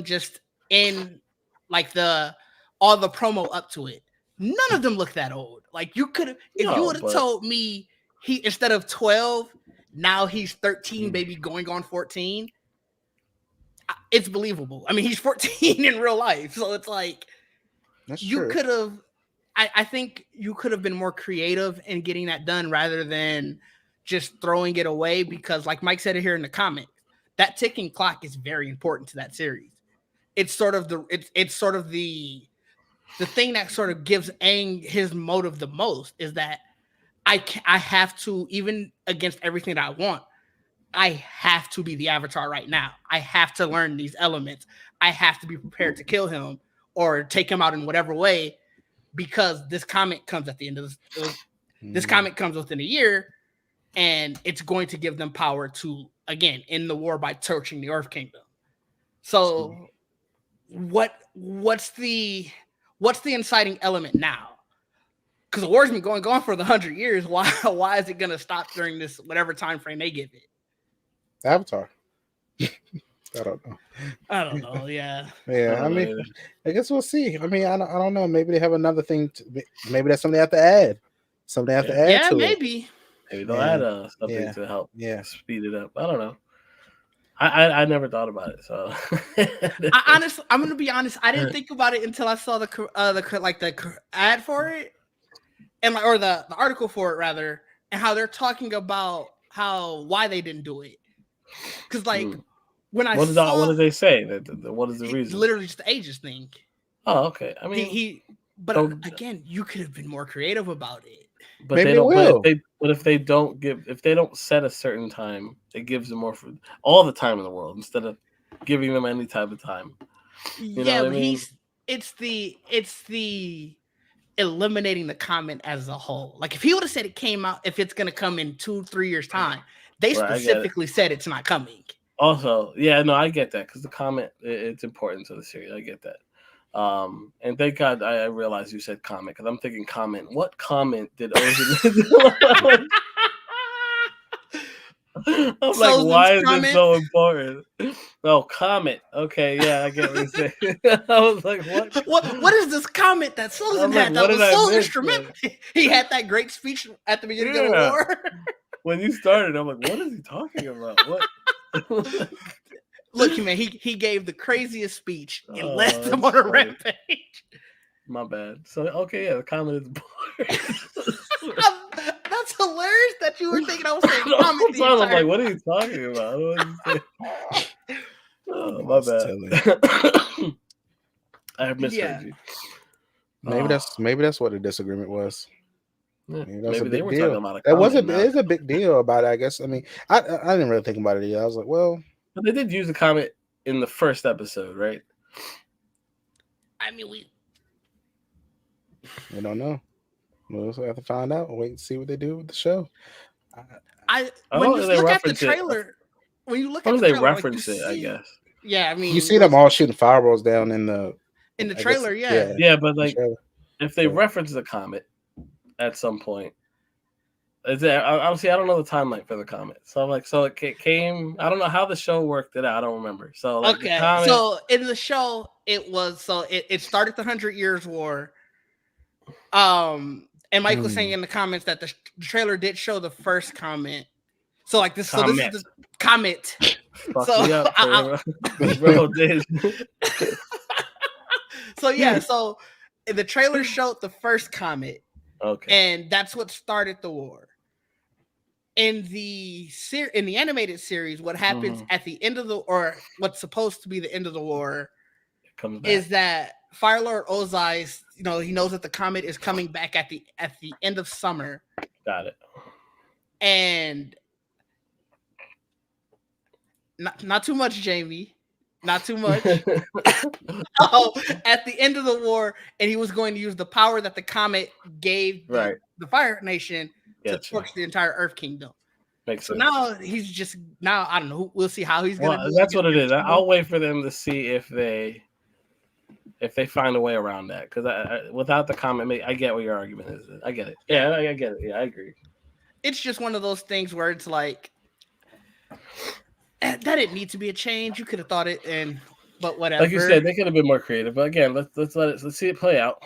just in like all the promo up to it. None of them look that old. Like you could have, if you would have told me he instead of 12, now he's 13, baby, going on 14. It's believable. I mean, he's 14 in real life, so it's like you could have. I think you could have been more creative in getting that done rather than just throwing it away. Because, like Mike said it here in the comments, that ticking clock is very important to that series. It's sort of the thing that sort of gives Aang his motive the most is that I have to, even against everything that I want, I have to be the Avatar right now. I have to learn these elements. I have to be prepared to kill him or take him out in whatever way, because this comet comes at the end of this comet comes within a year, and it's going to give them power to again end the war by torching the Earth Kingdom. So what's the inciting element now? Because the war's been going on for the 100 years. Why is it going to stop during this whatever time frame they give it? Avatar. I don't know. Yeah. Yeah. I mean, I guess we'll see. I mean, I don't know. Maybe they have another thing. Maybe that's something they have to add. Something they have to add. Yeah, to maybe. Maybe they'll add something to help. Speed it up. I don't know. I never thought about it. So I'm gonna be honest. I didn't think about it until I saw the ad for it, and or the article for it rather, and how they're talking about why they didn't do it. Because when I what did they say? What is the reason? Literally just the ages thing. Oh, okay. I mean, again, you could have been more creative about it. But maybe they don't. But if they don't set a certain time, it gives them more all the time in the world instead of giving them any type of time. You know what I mean? It's the eliminating the comment as a whole. Like if he would have said it came out, if it's gonna come in 2-3 years time, they specifically said it's not coming. Also, I get that because the comment it's important to the series. I get that. And thank God I realized you said comment because I'm thinking comment. What comment did Ozan? I'm like, why is it so important? Oh, comment. Okay, yeah, I get what you're saying. I was like, what is this comment that Sullivan had that was so instrumental? He had that great speech at the beginning of the war. When you started, I'm like, what is he talking about? What? Look, man, he gave the craziest speech and left them on a rampage. My bad. So, okay, the comment is boring. That's hilarious that you were thinking I was saying comment. I'm like, what are you talking about? Oh, my bad. I have misheard you. Maybe that's what the disagreement was. Yeah, maybe they were talking about it's a big deal about it, I guess. I mean, I didn't really think about it either. I was like, well, but they did use the comment in the first episode, right? I mean, we don't know. We'll also have to find out. Wait and see what they do with the show. When you look at the trailer, they reference it, I guess. Yeah, I mean, you see them all shooting fireballs down in the trailer. Yeah, but like if they reference the comet at some point, obviously I don't know the timeline for the comet. So I'm like, so it came. I don't know how the show worked it out. I don't remember. So like, okay, so in the show it started the 100 Years War. And Mike was saying in the comments that the trailer did show the first comment. So like this, so this is the comet. So the trailer showed the first comet. Okay. And that's what started the war. In the animated series, what happens at the end of or what's supposed to be the end of the war is that Fire Lord Ozai, he knows that the comet is coming back at the end of summer. Got it. And not too much, Jamie. Not too much. At the end of the war, and he was going to use the power that the comet gave the Fire Nation to torch the entire Earth Kingdom. Makes so sense. now he's just I don't know. We'll see how he's gonna do. That's what it is. I'll wait for them to see if they find a way around that. Because without the comment, I get what your argument is. I get it. Yeah, I get it. Yeah, I agree. It's just one of those things where it's like that didn't need to be a change. You could have thought it, but whatever. Like you said, they could have been more creative. But again, let's see it play out.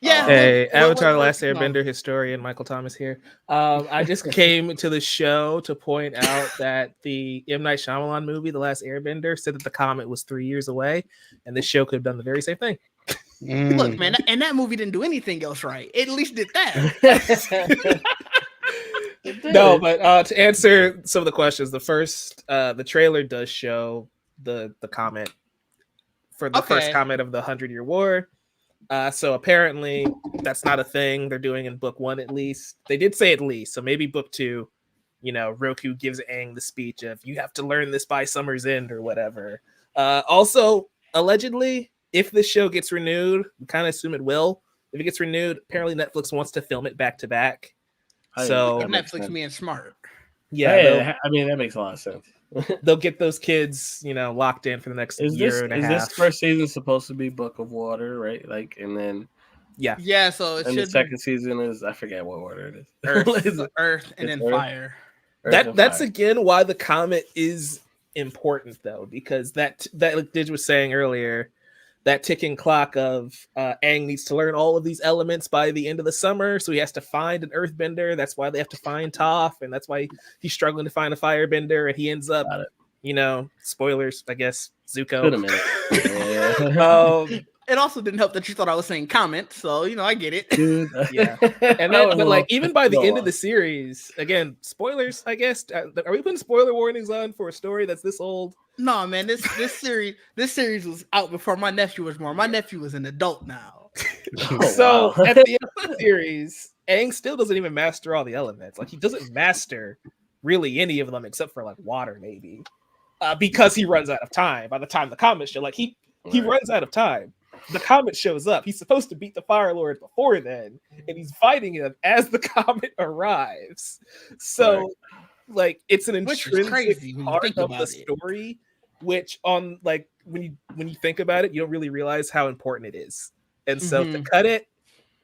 Yeah. Hey, Avatar: The Last Airbender historian Michael Thomas here. I just came to the show to point out that the M. Night Shyamalan movie, The Last Airbender, said that the comet was 3 years away, and this show could have done the very same thing. Look, man, and that movie didn't do anything else right. It at least did that. No, but to answer some of the questions, the trailer does show the comet for the first comet of the 100-Year War. So apparently that's not a thing they're doing in book 1 at least. They did say at least, so maybe book 2, Roku gives Aang the speech of you have to learn this by summer's end or whatever. Also, allegedly, if this show gets renewed, we kind of assume it will. If it gets renewed, apparently Netflix wants to film it back to back. So Netflix being smart. Yeah, I mean that makes a lot of sense. They'll get those kids, locked in for the next year and a half. Is this first season supposed to be Book of Water, right? Like, and then yeah. So it should. The second season is I forget what order it is. Earth, and then Earth. Fire. That's again why the comet is important though, because that like Didge was saying earlier, that ticking clock of Aang needs to learn all of these elements by the end of the summer, so he has to find an earthbender. That's why they have to find Toph, and that's why he's struggling to find a firebender, and he ends up, spoilers, I guess, Zuko. Wait a minute. It also didn't help that you thought I was saying comment, so I get it. Dude. Yeah, and then, but like even by the end of the series, again, spoilers. I guess are we putting spoiler warnings on for a story that's this old? No, man, this series was out before my nephew was born. My nephew is an adult now. So at the end of the series, Aang still doesn't even master all the elements. Like he doesn't master really any of them except for like water, maybe, because he runs out of time. By the time the comet show, he runs out of time. The comet shows up. He's supposed to beat the Fire Lord before then, and he's fighting him as the comet arrives. So, it's an intrinsic part of the story, which on when you think about it, you don't really realize how important it is. And so to cut it,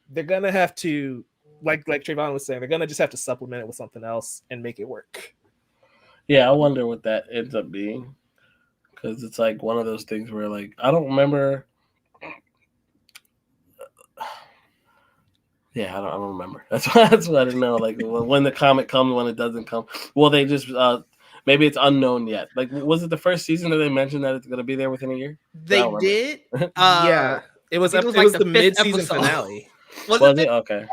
they're gonna have to, like Trayvon was saying, they're gonna just have to supplement it with something else and make it work. Yeah, I wonder what that ends up being, because it's like one of those things where I don't remember. Yeah, I don't remember. That's what I didn't know. When the comet comes, when it doesn't come. Well, they just maybe it's unknown yet. Was it the first season that they mentioned that it's going to be there within a year? They did. Yeah, it was the mid-season finale. Was it? Okay.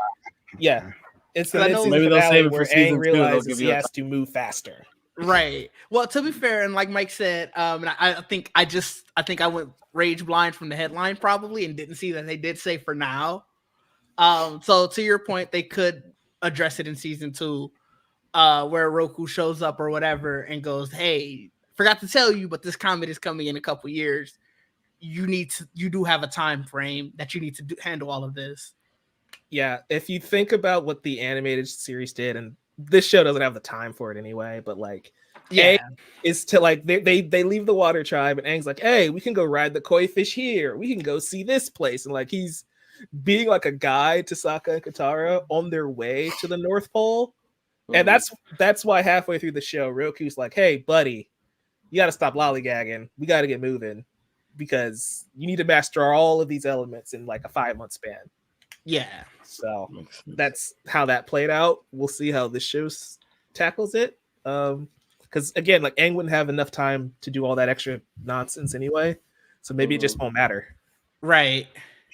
Yeah, it's the mid-season maybe they'll save it where for season Aang 2. realizes he has to move faster. Right. Well, to be fair, and like Mike said, and I think I went rage blind from the headline probably and didn't see that they did say for now. So to your point, they could address it in season 2, where Roku shows up or whatever and goes, "Hey, forgot to tell you, but this comet is coming in a couple years. You do have a time frame that you need to handle all of this." Yeah, if you think about what the animated series did, and this show doesn't have the time for it anyway, but Aang is to they leave the water tribe, and Aang's like, "Hey, we can go ride the koi fish here. We can go see this place," and he's being a guide to Sokka and Katara on their way to the North Pole. And that's why halfway through the show, Roku's like, "Hey, buddy, you got to stop lollygagging. We got to get moving because you need to master all of these elements in a 5-month span." Yeah. So that's how that played out. We'll see how this show tackles it. Because again, Aang wouldn't have enough time to do all that extra nonsense anyway. So maybe it just won't matter. Right.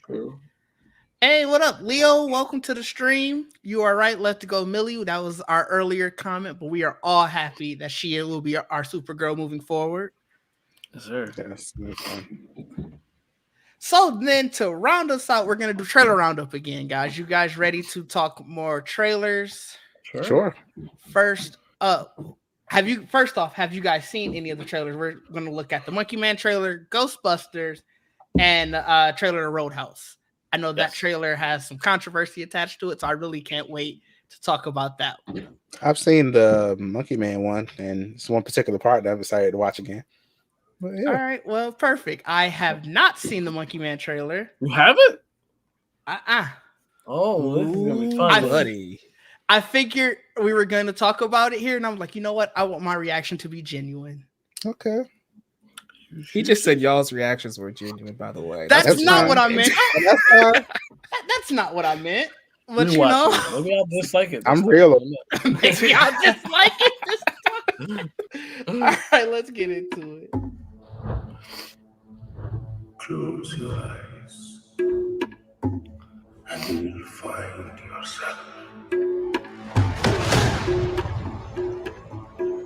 True. Hey, what up, Leo? Welcome to the stream. You are right. Let to go, Millie. That was our earlier comment, but we are all happy that she will be our Supergirl moving forward. Yes, sir. Yes, that's fine. So then to round us out, we're going to do trailer roundup again, guys. You guys ready to talk more trailers? Sure. First up, have you guys seen any of the trailers? We're going to look at the Monkey Man trailer, Ghostbusters, and trailer to Roadhouse. I know that trailer has some controversy attached to it, so I really can't wait to talk about that one. I've seen the Monkey Man one, and it's one particular part that I've decided to watch again. But yeah. All right, well, perfect. I have not seen the Monkey Man trailer. You haven't? Oh, this is gonna be fun, buddy. I figured we were going to talk about it here, and I'm like, you know what? I want my reaction to be genuine. Okay. He just said y'all's reactions were genuine, by the way. That's not fine. what I meant. That's not what I meant. But you know, maybe I'll dislike it. I'm real. Maybe I'll dislike it this time. All right, let's get into it. Close your eyes, and you will find yourself.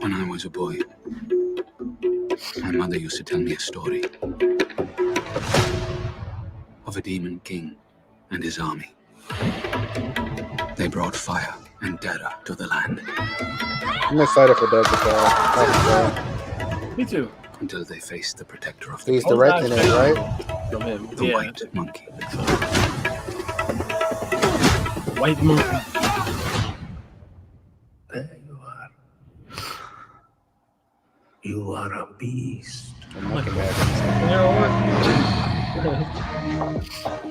When I was a boy, my mother used to tell me a story of a demon king and his army. They brought fire and terror to the land. I'm excited for that. Me too. Until they faced the protector of the He's directing it, right? From him. the white monkey. White monkey. There you are. You are a beast.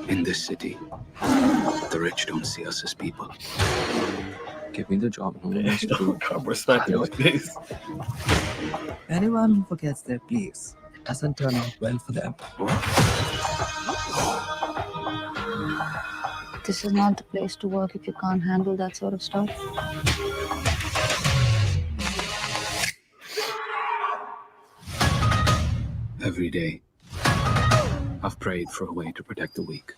In this city, the rich don't see us as people. Give me the job. Come respect your face. Anyone who forgets their place, it doesn't turn out well for them. This is not the place to work if you can't handle that sort of stuff. Every day, I've prayed for a way to protect the weak.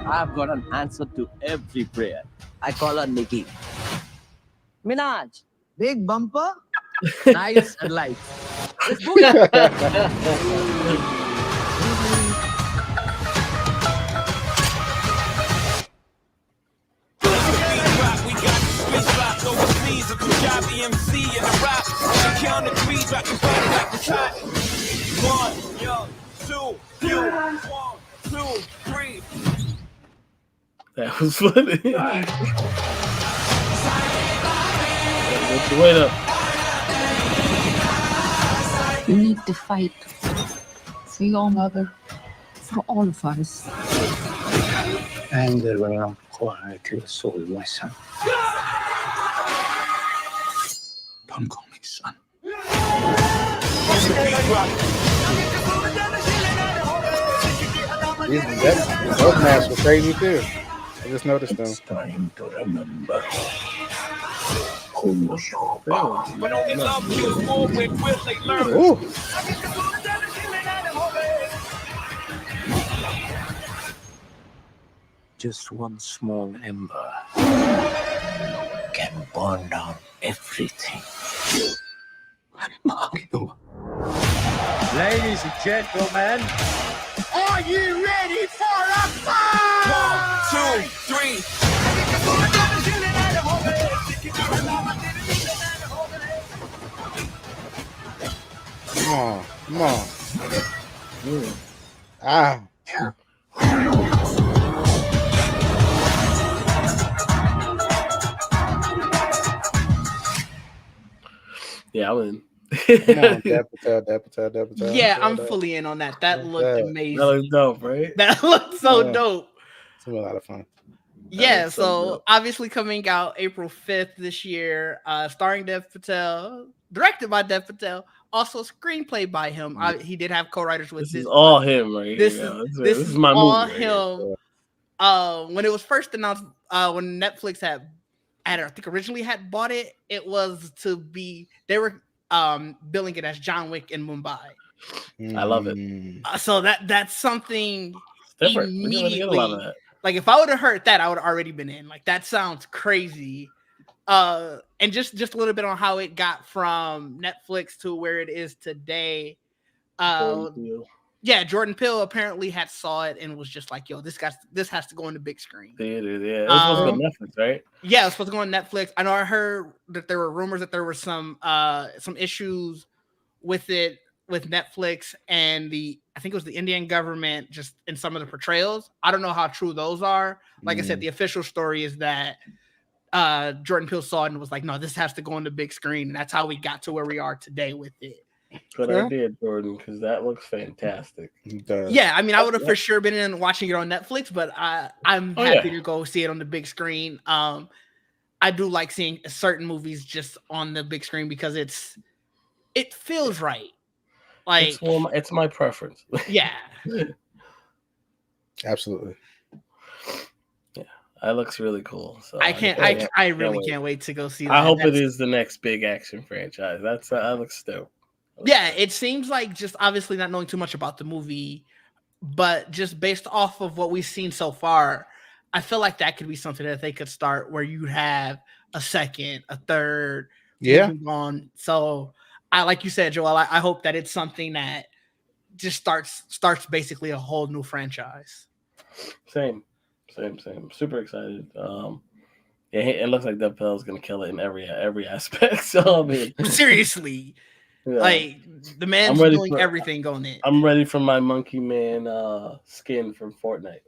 I've got an answer to every prayer. I call her Nikki. Minaj, big bumper, nice and light. Let's go. That was funny. Wait up. You need to fight for your mother, for all of us. Anger will not quiet your soul, my son. Don't call me son. Those masks were crazy too. I just noticed them. It's time to remember who you are. Ooh. Just one small ember can burn down everything. Mario. Ladies and gentlemen, are you ready for a fight? 1, 2, 3. Come on. Come on. Ah. Yeah, I'm in. Come on, Dev Patel. Yeah, I'm fully in on that. That looked amazing. That looks dope, right? That looked so dope. It's gonna be a lot of fun. Yeah, so obviously coming out April 5th this year, starring Dev Patel, directed by Dev Patel, also screenplay by him. He did have co-writers with This this. is all him, right? This here. is This is my all movie. him. When it was first announced, when Netflix had I think originally had bought it, it was to be they were billing it as John Wick in Mumbai. I love it. So that's something Different. We're gonna get a lot of that. Like if I would have heard that, I would have already been in. Like that sounds crazy. And just a little bit on how it got from Netflix to where it is today. Yeah, Jordan Peele apparently had saw it and was just like, "Yo, this has to go on the big screen." Theater, yeah. It was supposed to go on Netflix, right? Yeah, it was supposed to go on Netflix. I know I heard that there were rumors that there were some issues with it with Netflix and I think it was the Indian government, just in some of the portrayals. I don't know how true those are. Like I said, the official story is that Jordan Peele saw it and was like, no, this has to go on the big screen. And that's how we got to where we are today with it. Good idea, Jordan, because that looks fantastic. Yeah, I mean, I would have for sure been in watching it on Netflix, but I'm happy to go see it on the big screen. I do like seeing certain movies just on the big screen because it feels right. Like it's my preference. Yeah. Absolutely. Yeah, that looks really cool. So I really can't wait to go see that. I hope it is the next big action franchise. That looks dope. Yeah, it seems like, just obviously not knowing too much about the movie, but just based off of what we've seen so far, I feel like that could be something that they could start where you have a second, a third, on. So like you said, Joel, I hope that it's something that just starts basically a whole new franchise. Same. Super excited. Yeah, it looks like Dev Patel is gonna kill it in every aspect. So I mean, seriously. Yeah. Like the man's doing everything going in. I'm ready for my Monkey Man skin from Fortnite.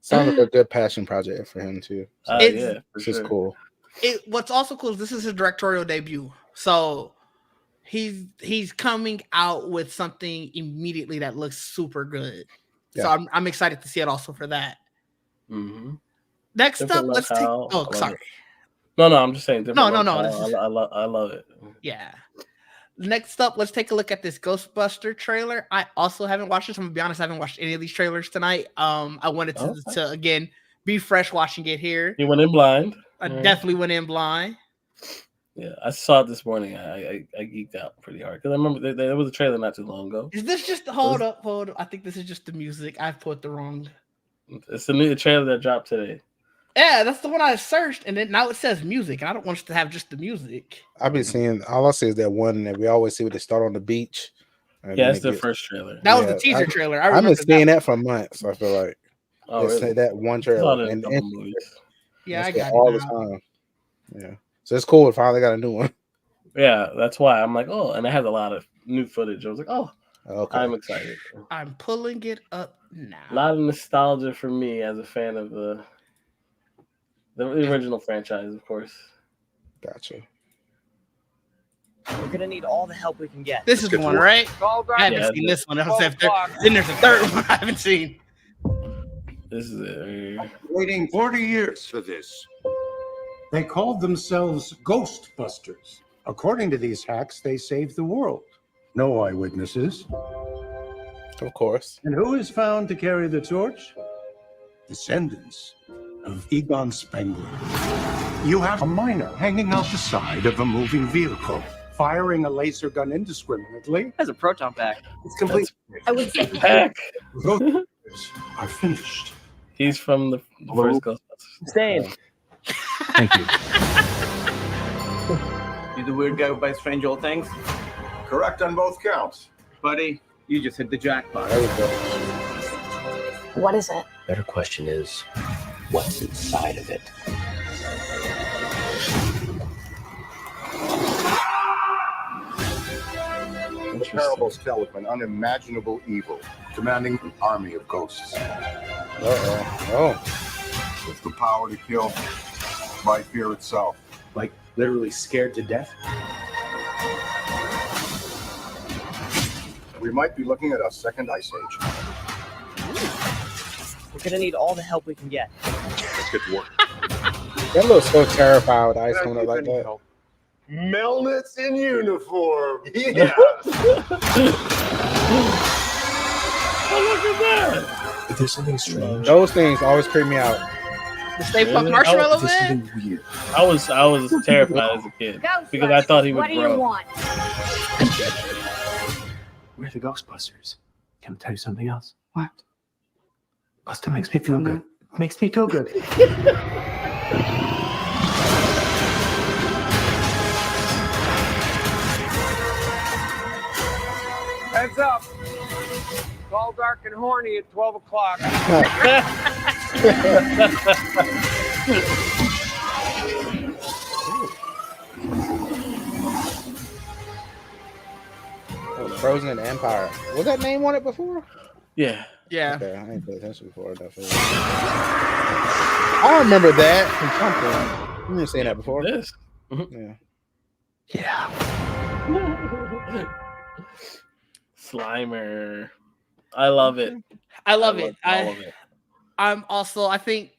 Sounds like a good passion project for him too. It's just cool. What's also cool is this is his directorial debut, so he's coming out with something immediately that looks super good. Yeah. So I'm excited to see it also for that. Mm-hmm. Next up, let's take. Oh, sorry. No, I'm just saying. No. I love it. Yeah. Next up, let's take a look at this Ghostbuster trailer. I also haven't watched this. I'm gonna be honest, I haven't watched any of these trailers tonight. I wanted to again be fresh watching it here. You went in blind. I definitely went in blind. Yeah, I saw it this morning. I geeked out pretty hard because I remember there was a trailer not too long ago. Is this just hold up? I think this is just the music. I've put the wrong. It's the new trailer that dropped today. Yeah, that's the one I searched, and then now it says music, and I don't want us to have just the music. I've been seeing, all I see is that one that we always see when they start on the beach. Yeah, it's the first trailer. That was the teaser trailer. I've been seeing that for months. I feel like really? That one trailer, I got it all the time. Yeah, so it's cool. We finally got a new one. Yeah, that's why I'm like, and it has a lot of new footage. I was like, okay. I'm excited. I'm pulling it up now. A lot of nostalgia for me as a fan of the original franchise, of course. Gotcha. We're gonna need all the help we can get. This is the one, right? I haven't seen this one. Then there's a third one I haven't seen. This is it. I've been waiting 40 years for this. They called themselves Ghostbusters. According to these hacks, they saved the world. No eyewitnesses. Of course. And who is found to carry the torch? Descendants of Egon Spengler. You have a miner hanging out the side of a moving vehicle, firing a laser gun indiscriminately. Has a proton pack. It's complete. I would say Pack. Those are finished. He's from the first Ghostbusters. Staying. Thank you. You the weird guy who buys strange old things? Correct on both counts. Buddy, you just hit the jackpot. There we go. what is it? Better question is, what's inside of it? The parables tell of an unimaginable evil commanding an army of ghosts. With the power to kill by fear itself. Like literally scared to death? We might be looking at a second ice age. We're gonna need all the help we can get. Let's get to work. That looks so terrified with ice coming up like that. Melnitz in uniform. Yeah. Oh, look at that. If there's something strange, Those things always creep me out. The Stay Puft Marshmallow there's Man? something weird. I was terrified as a kid because I thought he would grow. What do you want? We're the Ghostbusters. Can I tell you something else? What? Buster makes me feel good. Makes me feel good. Heads up. It's all dark and horny at 12 o'clock. Frozen Empire. Was that name on it before? Yeah. Yeah. Okay, I ain't paid attention before. Definitely. I remember that from something. You didn't say that before. This. Yeah. Yeah. Slimer. I love it. I love it. All of it. I'm also, I think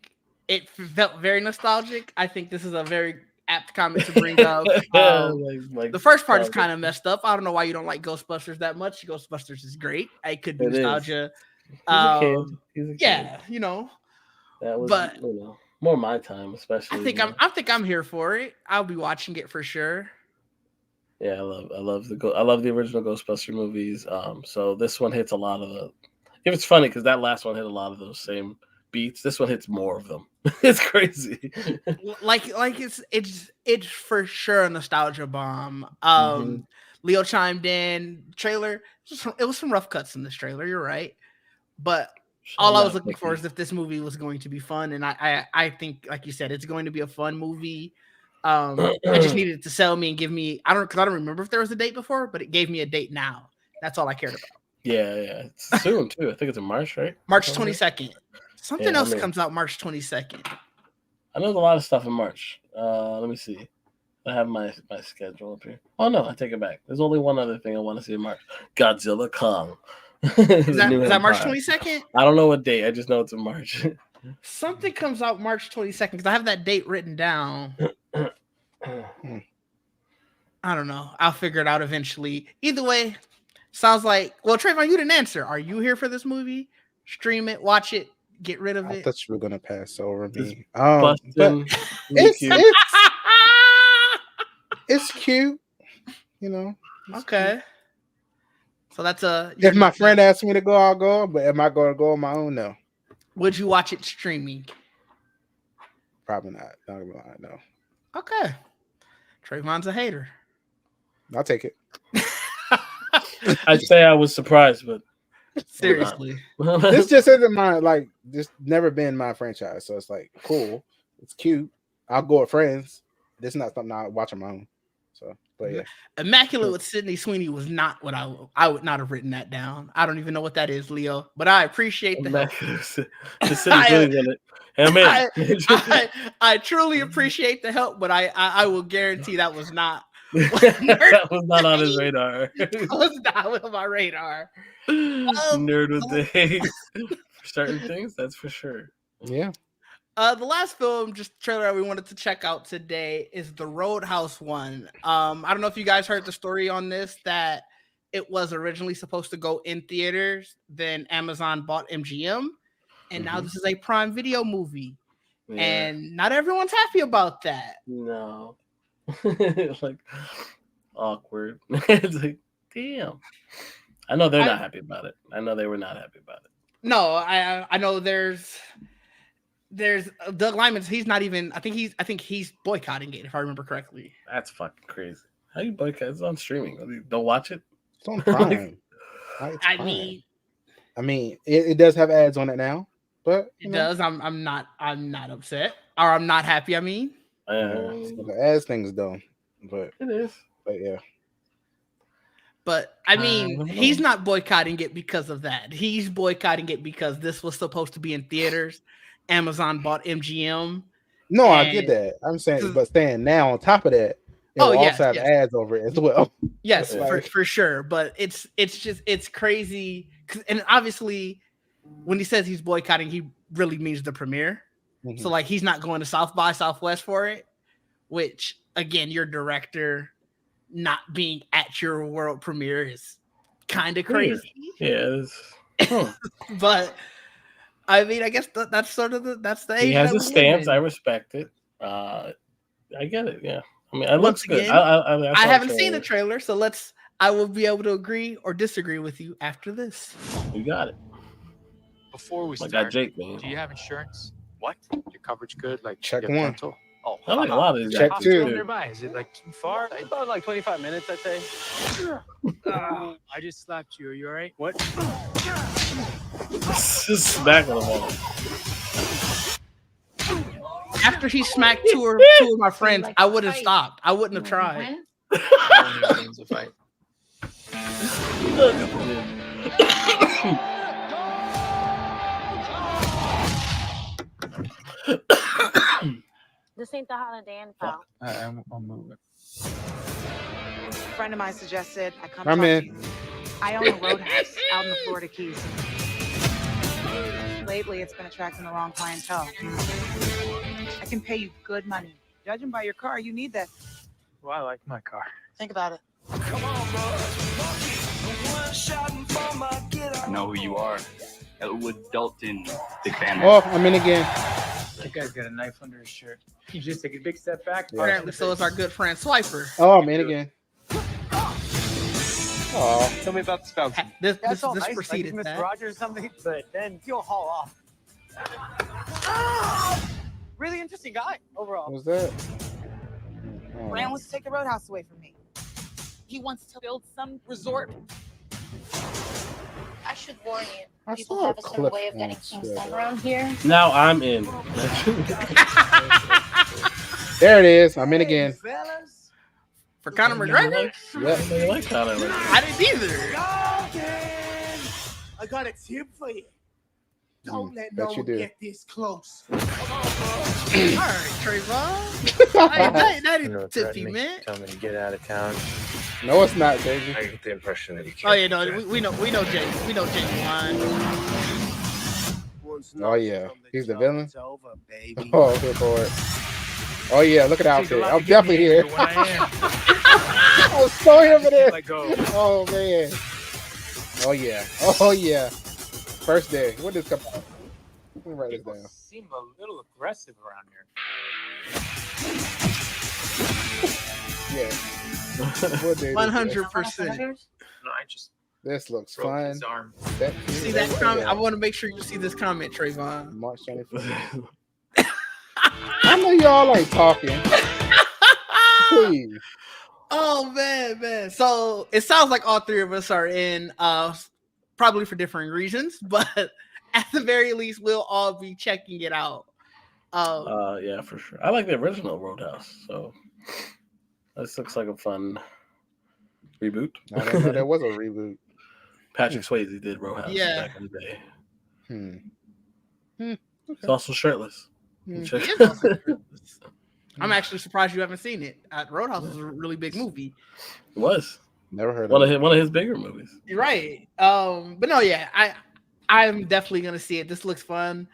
it felt very nostalgic. I think this is a very apt comment to bring up. The first part is kind of messed up. I don't know why you don't like Ghostbusters that much. Ghostbusters is great. It could be nostalgia. He's a kid. Yeah, you know. That was, but more my time, especially. I think I'm here for it. I'll be watching it for sure. Yeah, I love the original Ghostbuster movies. So this one hits a lot of the. It's funny because that last one hit a lot of those same beats. This one hits more of them. It's crazy. like it's for sure a nostalgia bomb. Leo chimed in trailer. It was some rough cuts in this trailer. You're right, but all I was looking for is if this movie was going to be fun, and I think, like you said, it's going to be a fun movie. I just needed it to sell me and give me. I don't remember if there was a date before, but it gave me a date now. That's all I cared about. Yeah. It's soon too. I think it's in March, right? March 22nd. Something else comes out March 22nd. I know there's a lot of stuff in March. Let me see. I have my schedule up here. Oh no, I take it back. There's only one other thing I want to see in March. Godzilla Kong. Is that March 22nd? I don't know what date. I just know it's in March. Something comes out March 22nd because I have that date written down. I don't know. I'll figure it out eventually. Either way, sounds like, well, Trayvon, you didn't answer. Are you here for this movie? Stream it, watch it, get rid of it. I thought you were gonna pass over me. It's cute, you know. Okay. Cute. So that's if my friend asks me to go, I'll go. But am I going to go on my own? No. Would you watch it streaming? Probably not. Not gonna lie, no. Okay. Trayvon's a hater. I'll take it. I'd say I was surprised, but seriously, this just isn't my this never been my franchise. So it's like cool, it's cute. I'll go with friends. This is not something I watch on my own. So, but yeah, Immaculate with Sydney Sweeney was not what I would not have written that down. I don't even know what that is, Leo. But I appreciate the help. I truly appreciate the help, but I will guarantee that was not. That was not on his radar. That was not on my radar. Nerd with the hate for certain things, that's for sure. Yeah. The last film, just trailer we wanted to check out today is the Roadhouse one. I don't know if you guys heard the story on this, that it was originally supposed to go in theaters, then Amazon bought MGM, and now this is a Prime Video movie. Yeah. And not everyone's happy about that. No. It's like awkward. It's like, damn. I know they're not happy about it. I know they were not happy about it. No, I know there's Doug Lyman's. He's not even. I think he's boycotting it, if I remember correctly. That's fucking crazy. How you boycott? It's on streaming. Don't watch it. It's on Prime. I mean, it does have ads on it now, but it does. I'm not upset, or I'm not happy. I mean. The ads thing's dumb, but it is. But yeah. But I mean, he's not boycotting it because of that. He's boycotting it because this was supposed to be in theaters. Amazon bought MGM. No, I get that. I'm saying, but staying now on top of that, it will also have ads over it as well. Yes, for sure. But it's crazy, and obviously, when he says he's boycotting, he really means the premiere. Mm-hmm. So like he's not going to South by Southwest for it, which again, your director not being at your world premiere is kind of crazy. Yeah, but I mean, I guess that's sort of that's the age. He has a stance. I respect it. I get it. Yeah, I mean, it looks good. I haven't seen the trailer, so I will be able to agree or disagree with you after this. You got it. Before we start, got Jake, man. Do you have insurance? What? Your coverage good? Like check one. Dental? Oh, I like a lot of these. Check two. Nearby. Is it like too far? About like 25 minutes, I'd say. I just slapped you. Are you all right? What? Just smack on the wall. After he smacked two of my friends, I would have stopped. I wouldn't have tried. This ain't the Holiday Inn, pal. I'll move it. A friend of mine suggested I come I'm talk in. to you. I own a roadhouse out in the Florida Keys. Lately, it's been attracting the wrong clientele. I can pay you good money. Judging by your car, you need that. Well, I like my car. Think about it. I know who you are. Elwood Dalton, big fan. Oh, I'm in again. That guy's got a knife under his shirt. You just take a big step back. Apparently, so is our good friend Swiper. Oh, I'm in again. Oh, Tell me about the spouts. This That's all this nice, preceded like that. Mr. Rogers or something, but then he'll haul off. Really interesting guy overall. what's that? Grant wants to take the roadhouse away from me. He wants to build some resort. I should warn you. I People saw a have a certain clip way of on getting things Twitter. done around here. Now I'm in. There it is. I'm in again. Fellas, For Conor McGregor? Yep. I like Conor McGregor. I didn't either. I got a tip for you. Don't let bet no you one do. get this close. All right, Trayvon. That is tippy, man. Tell me to get out of town. No, it's not, baby. I get the impression that he Oh yeah, no, we know Jay. We know Jay's line. Oh yeah, he's the villain. It's over, baby. Oh, here for it. Oh yeah, look at the outfit. I'm definitely here. I was so here for this. Let go. Oh man. Oh yeah. Oh yeah. First day. When did this come out? Let me write this People down. seem a little aggressive around here. Yeah. What day is this? 100%. No, I just This looks broke fun. his arm. See that comment? I want to make sure you see this comment, Trayvon. March 25th. I know y'all like talking. Please. Oh man. So it sounds like all three of us are in, probably for different reasons, but at the very least, we'll all be checking it out. Yeah, for sure. I like the original Roadhouse, so this looks like a fun reboot. I didn't know there was a reboot. Patrick Swayze did Roadhouse Yeah. back in the day. Okay. He's also shirtless. He is also shirtless. I'm actually surprised you haven't seen it. Roadhouse was a really big movie. It was Never heard one of of his bigger movies. You're right. But no, yeah, I'm definitely gonna see it. This looks fun.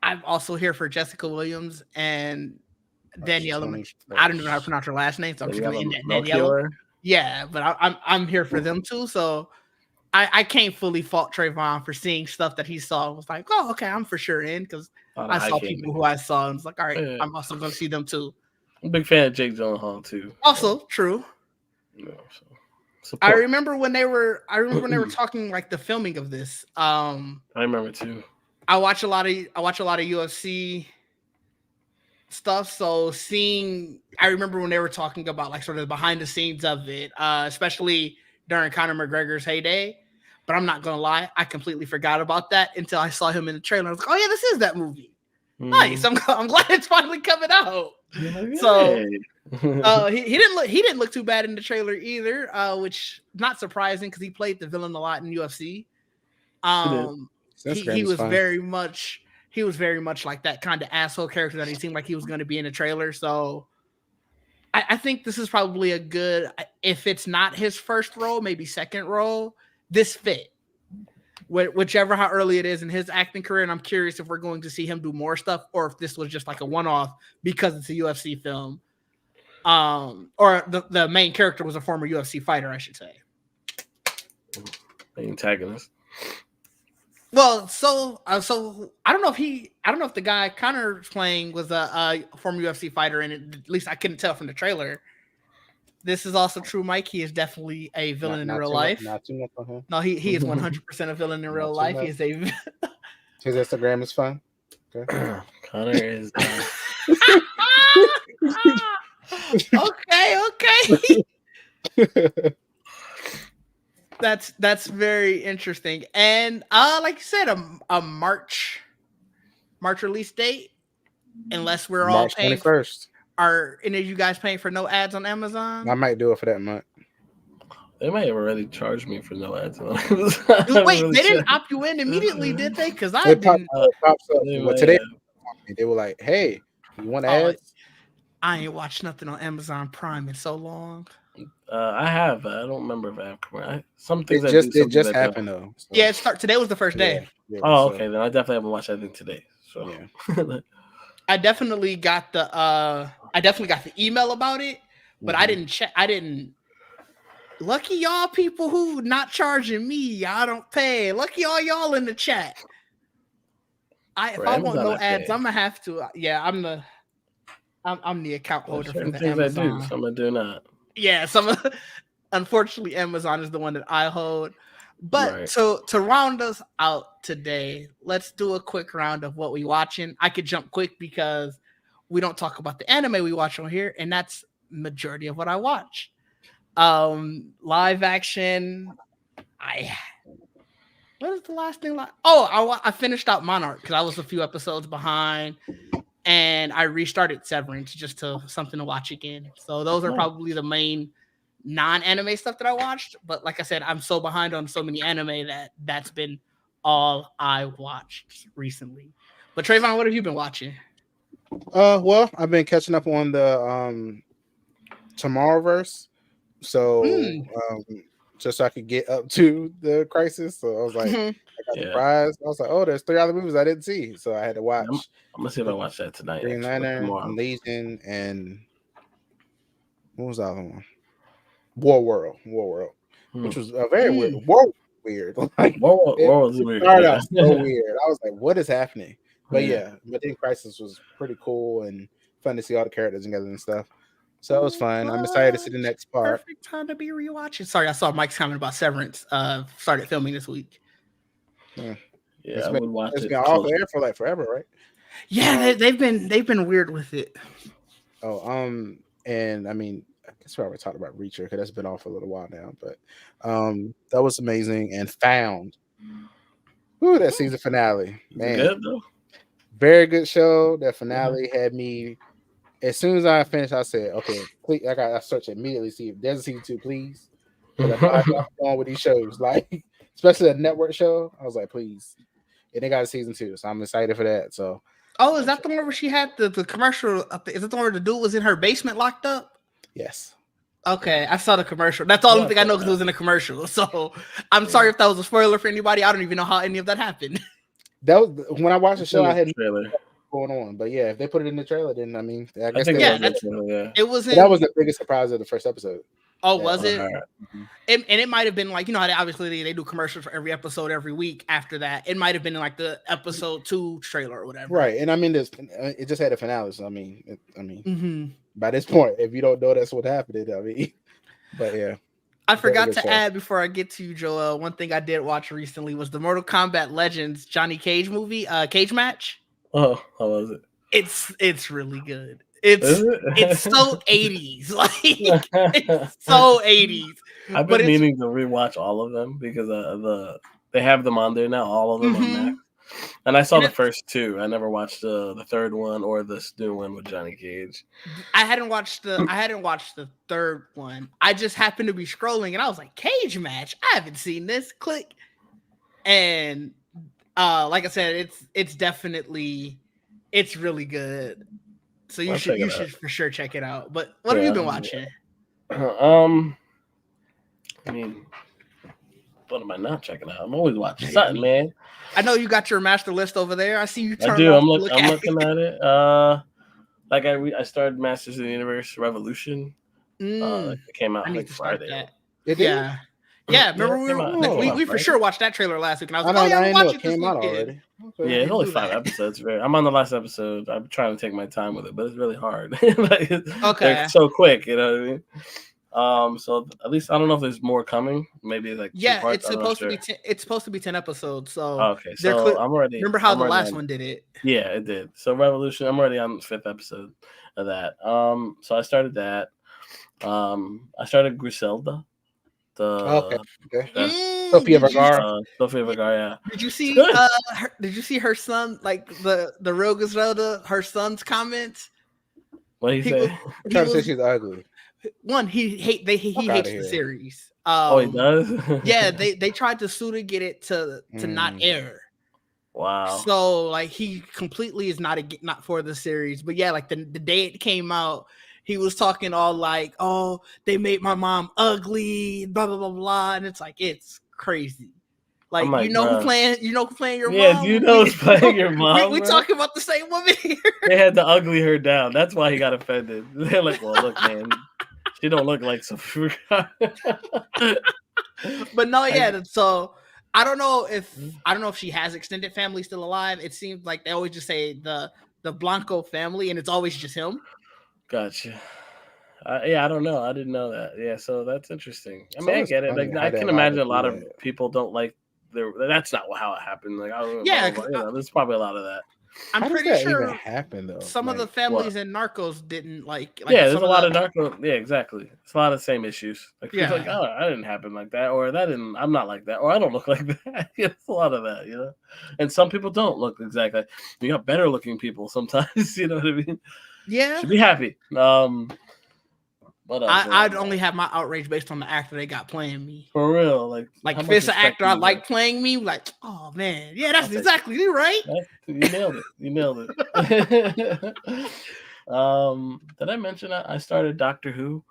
I'm also here for Jessica Williams and Danielle. I don't know how to pronounce her last name, so I'm just gonna end that Danielle. Yeah, but I'm here for them too. So I can't fully fault Trayvon for seeing stuff that he saw. It was like, oh, okay, I'm for sure in because I saw people who I saw and was like, all right, Yeah. I'm also gonna see them too. I'm a big fan of Jake Gyllenhaal too. Also true. You know, so I remember when they were talking like the filming of this. I remember too. I watch a lot of UFC stuff. So I remember when they were talking about like sort of the behind the scenes of it, especially during Conor McGregor's heyday. But I'm not gonna lie, I completely forgot about that until I saw him in the trailer. I was like, oh yeah, this is that movie. Nice. I'm glad it's finally coming out. So he didn't look too bad in the trailer either, which not surprising because he played the villain a lot in UFC. He was very much like that kind of asshole character that he seemed like he was going to be in the trailer. So I think this is probably a good, if it's not his first role, maybe second role, this fit. Whichever how early it is in his acting career, and I'm curious if we're going to see him do more stuff or if this was just like a one-off because it's a UFC film. Or the main character was a former UFC fighter, I should say. The antagonist. Well, so I don't know if the guy Connor's playing was a former UFC fighter, and at least I couldn't tell from the trailer. This is also true, Mike. He is definitely a villain in real life. Not too much on him. No, he is 100% a villain in real life. He is a. His Instagram is fun. Okay. Connor is. Okay. That's very interesting. And like you said, a March release date, unless we're all March paying 21st. Are any of you guys paying for no ads on Amazon? I might do it for that month. They might have already charged me for no ads. Wait, they didn't opt you in immediately, did they? Because I didn't. Pops up. Well, today they were like, "Hey, you want ads?" I ain't watched nothing on Amazon Prime in so long. I have. I don't remember if I have. Some things it just happened though. So. Yeah, today was the first day. Yeah, okay. Then I definitely haven't watched anything today. So yeah. I definitely got the email about it, but I didn't check. I didn't. Lucky y'all people who not charging me. I don't pay. Lucky all y'all in the chat. If I want no ads, I'm gonna have to. Yeah, I'm the account holder for the Amazon. Some I do not. Yeah, unfortunately Amazon is the one that I hold. But to round us out today, let's do a quick round of what we watching. I could jump quick because we don't talk about the anime we watch on here, and that's majority of what I watch. Live action. What is the last thing? I finished out Monarch because I was a few episodes behind, and I restarted Severance just to something to watch again. So those are probably the main non-anime stuff that I watched. But like I said, I'm so behind on so many anime that's been all I watched recently. But Trayvon, what have you been watching? Well, I've been catching up on the Tomorrowverse. So just so I could get up to the Crisis. So I was like, I got surprised. I was like, oh, there's 3 other movies I didn't see. So I had to watch. I'm gonna see if I watch that tonight. Green Lantern, Legion, and what was the other one? War World, which was a very weird. Weird. Like, War was weird. Started out so weird. I was like, what is happening? But but then Crisis was pretty cool and fun to see all the characters together and stuff. So it was fun. I'm excited to see the next part. Perfect time to be rewatching. Sorry, I saw Mike's comment about Severance. Started filming this week. Yeah, it's been off air for like forever, right? Yeah, they've been weird with it. And I mean, I guess we already talked about Reacher because that's been off for a little while now. But that was amazing. And Found. Ooh, that season finale, man. Good though. Very good show. That finale had me. As soon as I finished, I said, "Okay, please." I got to search immediately, see if there's a season 2, please. I'm going with these shows, like especially a network show. I was like, "Please," and they got a season 2, so I'm excited for that. So, is that the one where she had the commercial? Is it the one where the dude was in her basement locked up? Yes. Okay, I saw the commercial. That's the only thing I know because it was in a commercial. So I'm sorry if that was a spoiler for anybody. I don't even know how any of that happened. That was when I watched the show. I had trailer going on, but yeah, if they put it in the trailer, then I mean, I guess it was. That was the biggest surprise of the first episode. Oh, was it? And it might have been like, how obviously they do commercials for every episode every week. After that, it might have been like the episode 2 trailer or whatever. Right, and I mean, it just had a finale. So I mean, by this point, if you don't know that's what happened, I mean, but yeah. I forgot to add before I get to you, Joel. One thing I did watch recently was the Mortal Kombat Legends Johnny Cage movie, Cage Match. Oh, how was it? It's really good. It's so 80s, like it's so 80s. I've been meaning to rewatch all of them because they have them on there now, all of them on Max. And I saw the first 2. I never watched the third one or this new one with Johnny Cage. I hadn't watched the third one. I just happened to be scrolling and I was like, Cage Match. I haven't seen this. Click. And like I said, it's really good. So you should for sure check it out. But what have you been watching? I mean, what am I not checking out? I'm always watching something, man. I know you got your master list over there. I see you turn. I do. I'm looking at it. Like I started Masters of the Universe Revolution. It came out like Friday. Yeah. Yeah, remember we for sure watched that trailer last week, and I was like, I know it came out already. Okay. Yeah, it's only 5 episodes. I'm on the last episode. I'm trying to take my time with it, but it's really hard. They're so quick, you know what I mean? So at least I don't know if there's more coming. Maybe like 2 parts. It's supposed to be 10 episodes. So okay, so I'm already. Remember how the last one did it? Yeah, it did. So Revolution. I'm already on the 5th episode of that. So I started that. I started Griselda. Okay. Sofia Vergara. Sofia Vergara. Yeah. Did you see? Did you see her son? Like the Real Griselda, her son's comments. What do you say? I'm trying to say she's ugly. One, he hates the here. series. Oh, he does. Yeah, they tried to sue to get it to not air. Wow. So like he completely is not for the series. But yeah, like the day it came out, he was talking all like, "Oh, they made my mom ugly," blah blah blah blah, and it's like it's crazy. Like, who playing your mom? Yeah, you know who's playing your mom. We talking about the same woman here. They had to ugly her down. That's why he got offended. They're like, "Well, look, man, she don't look like some." But no, yeah. So I don't know if she has extended family still alive. It seems like they always just say the Blanco family, and it's always just him. Gotcha. Yeah, I don't know. I didn't know that. Yeah, so that's interesting. I mean, I get it. Like, I can imagine a lot of people don't like their. That's not how it happened. Like, I don't know. There's probably a lot of that. I'm pretty sure even happen though. Some of the families in Narcos didn't like. Yeah, there's a lot of Narcos. Yeah, exactly. It's a lot of the same issues. Like, yeah, like, oh, I didn't happen like that, or that didn't. I'm not like that, or I don't look like that. Yeah, it's a lot of that, you know. And some people don't look exactly. You got better looking people sometimes. You know what I mean? Yeah. Should be happy. What else? I'd only have my outrage based on the actor they got playing me. For real, like if it's an actor I like playing me, like, oh man, yeah, that's exactly you, right? You nailed it. You nailed it. Did I mention I started Doctor Who?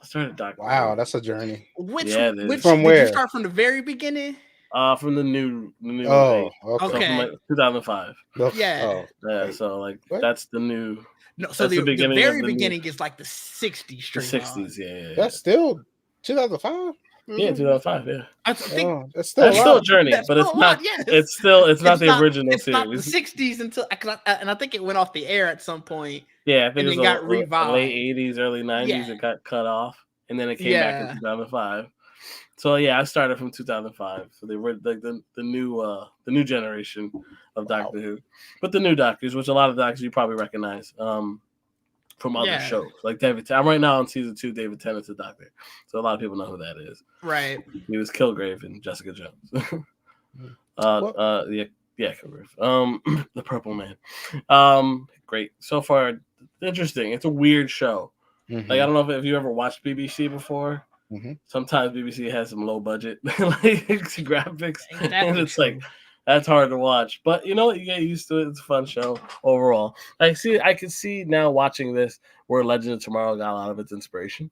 I started Doctor Who. Wow, that's a journey. Which from where? Did you start from the very beginning? From the new. Oh, okay. So from like 2005. Yeah. Yeah. So like that's the new. No, so the very beginning is like the 60s. The 60s, yeah. That's still 2005. Yeah, 2005. Yeah, I think that's still a journey, but it's not. Yes. It's not the original it's series. Not the 60s until, and I think it went off the air at some point. Yeah, I think it got revived. Late 80s, early 90s. Yeah. It got cut off, and then it came back in 2005. So yeah, I started from 2005. So they were like the new generation of Doctor Who, but the new Doctors, which a lot of Doctors you probably recognize from other shows, like David. I'm right now on season 2. David Tennant's a Doctor, so a lot of people know who that is. Right. He was Kilgrave in Jessica Jones. Kilgrave. The Purple Man. Great so far. Interesting. It's a weird show. Mm-hmm. Like I don't know if you ever watched BBC before. Mm-hmm. Sometimes BBC has some low budget like graphics, and it's like that's hard to watch. But you know, you get used to it. It's a fun show overall. I can see now watching this where Legend of Tomorrow got a lot of its inspiration.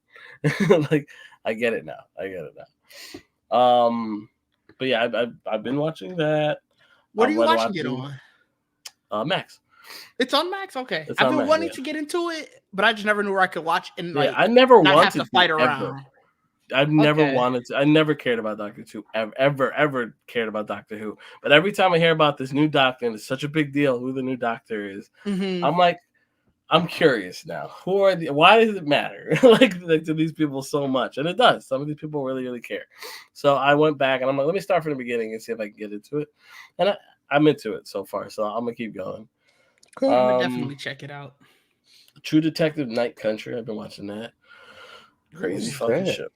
Like I get it now. But yeah, I've been watching that. What are you watching it on? Max. It's on Max. Okay, I've been wanting to get into it, but I just never knew where I could watch and like I never wanted have to fight around. I've never wanted to. I never cared about Doctor Who. Ever cared about Doctor Who. But every time I hear about this new Doctor, and it's such a big deal who the new Doctor is, I'm like, I'm curious now. Who are why does it matter like to these people so much? And it does. Some of these people really, really care. So I went back and I'm like, let me start from the beginning and see if I can get into it. And I'm into it so far. So I'm gonna keep going. Cool. I'm gonna definitely check it out. True Detective Night Country. I've been watching that. Crazy fucking shit.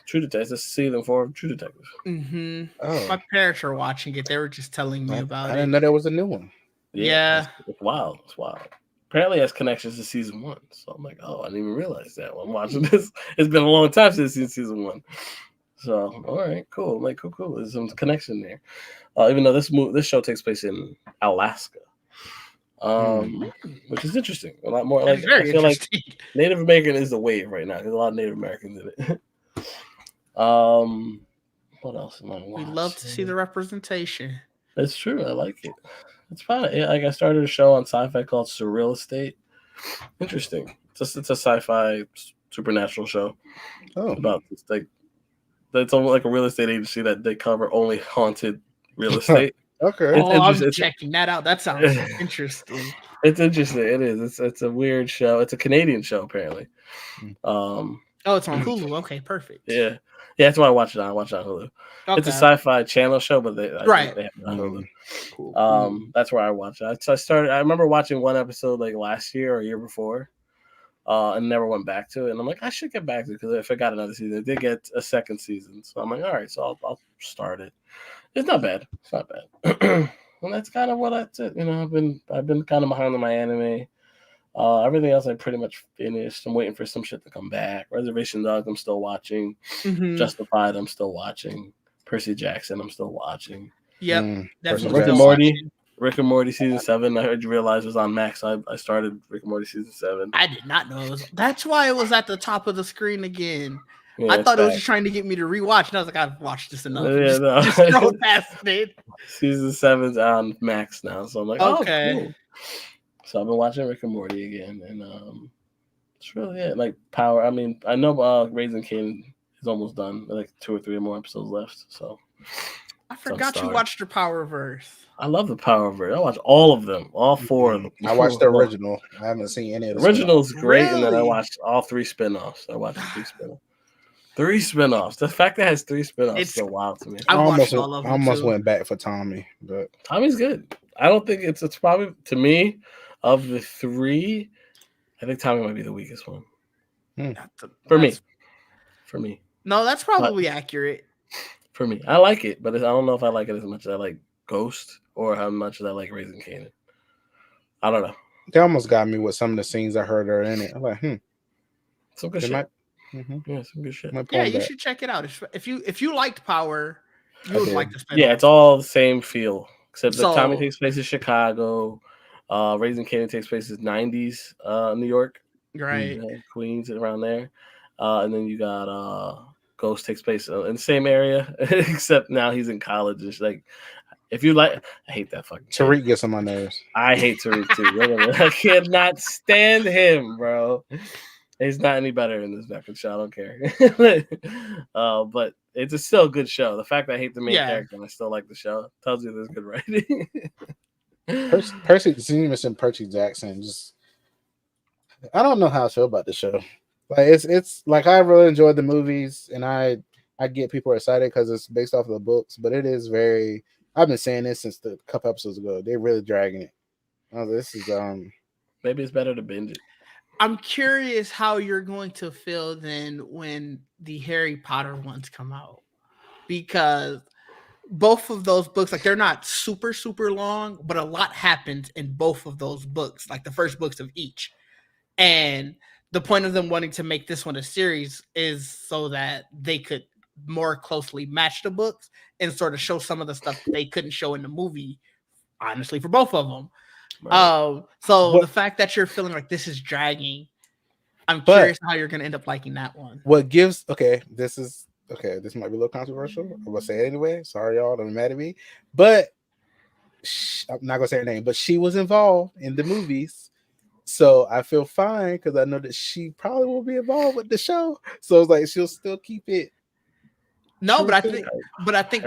True Detective. This is season 4 of True Detective. Mm-hmm. Oh. My parents were watching it. They were just telling me about it. I didn't know there was a new one. Yeah. It's wild. It's wild. Apparently it has connections to season 1. So I'm like, oh, I didn't even realize that when I'm watching this. It's been a long time since I've seen season 1. So, all right, cool. I'm like, cool. There's some connection there. Even though this show takes place in Alaska. Which is interesting. A lot more like I feel like Native American is the wave right now. There's a lot of Native Americans in it. What else am I watching? We love to see the representation. That's true. I like it. It's fun. Yeah, like I started a show on sci-fi called Surreal Estate. Interesting. It's a sci-fi supernatural show. About this it's almost like a real estate agency that they cover only haunted real estate. Okay. I'm checking that out. That sounds interesting. It's interesting. It is. It's a weird show. It's a Canadian show apparently. It's on Hulu. Okay, perfect. Yeah, that's why I watch it on. I watch it on Hulu. Okay. It's a sci-fi channel show, but they have it on Hulu. Cool. That's where I watch it. So I remember watching one episode like last year or a year before, and never went back to it. And I'm like, I should get back to it because if I got another season, it did get a second season. So I'm like, all right, so I'll start it. It's not bad. It's not bad. And that's kind of what I did. You know, I've been kind of behind on my anime. Everything else I pretty much finished. I'm waiting for some shit to come back. Reservation Dogs, I'm still watching. Justified, I'm still watching. Percy Jackson, I'm still watching. Yep, definitely. Rick and Morty. Rick and Morty season 7. I heard you realize was on Max. I started Rick and Morty season 7. I did not know it was. That's why it was at the top of the screen again. Yeah, I thought it was back. just trying to get me to rewatch, and I was like, I've watched this enough. Yeah, just scroll past it. Season 7's on Max now, so I'm like, okay. Oh, cool. So I've been watching Rick and Morty again, and it's really it. Like Power. I mean, I know Raising Kanan is almost done. Like 2 or 3 more episodes left. So I forgot you watched the Powerverse. I love the Powerverse. I watched all of them, all 4 of them. I watched the original. I haven't seen any of the original's great, Really? and then I watched all 3 spinoffs. I watched 3 spinoffs. 3 spinoffs. The fact that it has 3 spinoffs is so wild to me. I watched all of them. I almost too. went back for Tommy, but Tommy's good. I don't think it's probably, to me, of the 3, I think Tommy might be the weakest one. For me. No, that's probably accurate. For me. I like it, but I don't know if I like it as much as I like Ghost or how much as I like Raising Kanan. I don't know. they almost got me with some of the scenes I heard are in it. I'm like, some good shit. Yeah, some good shit. Yeah, you should check it out. If you liked Power, you would like to spend. Yeah, it's all the same feel, except So- that Tommy takes place in Chicago. Raising Kanan takes place in 90s New York, right? Queens, around there. And then you got Ghost takes place in the same area, except now he's in college. It's like, if you like, I hate that fucking Tariq gets on my nerves. I hate Tariq too. I cannot stand him, bro. He's not any better in this fucking show. I don't care. But it's still a good show. The fact that I hate the main character and I still like the show tells you there's good writing. Percy Jackson. Just, I don't know how I feel about the show. Like it's like I really enjoyed the movies, and I get people excited because it's based off of the books. But it is very. I've been saying this since the couple episodes ago. They're really dragging it. Oh, this is maybe it's better to binge it. I'm curious how you're going to feel then when the Harry Potter ones come out, because both of those books, like, they're not super long, but a lot happens in both of those books, like the first books of each. And the point of them wanting to make this one a series is so that they could more closely match the books and sort of show some of the stuff they couldn't show in the movie, honestly, for both of them. Right. So the fact that you're feeling like this is dragging, I'm curious how you're going to end up liking that one. What gives this might be a little controversial. I'm gonna say it anyway. Sorry, y'all, don't be mad at me. But I'm not gonna say her name, but she was involved in the movies. So I feel fine because I know that she probably will be involved with the show. So it's like she'll still keep it. No, but I think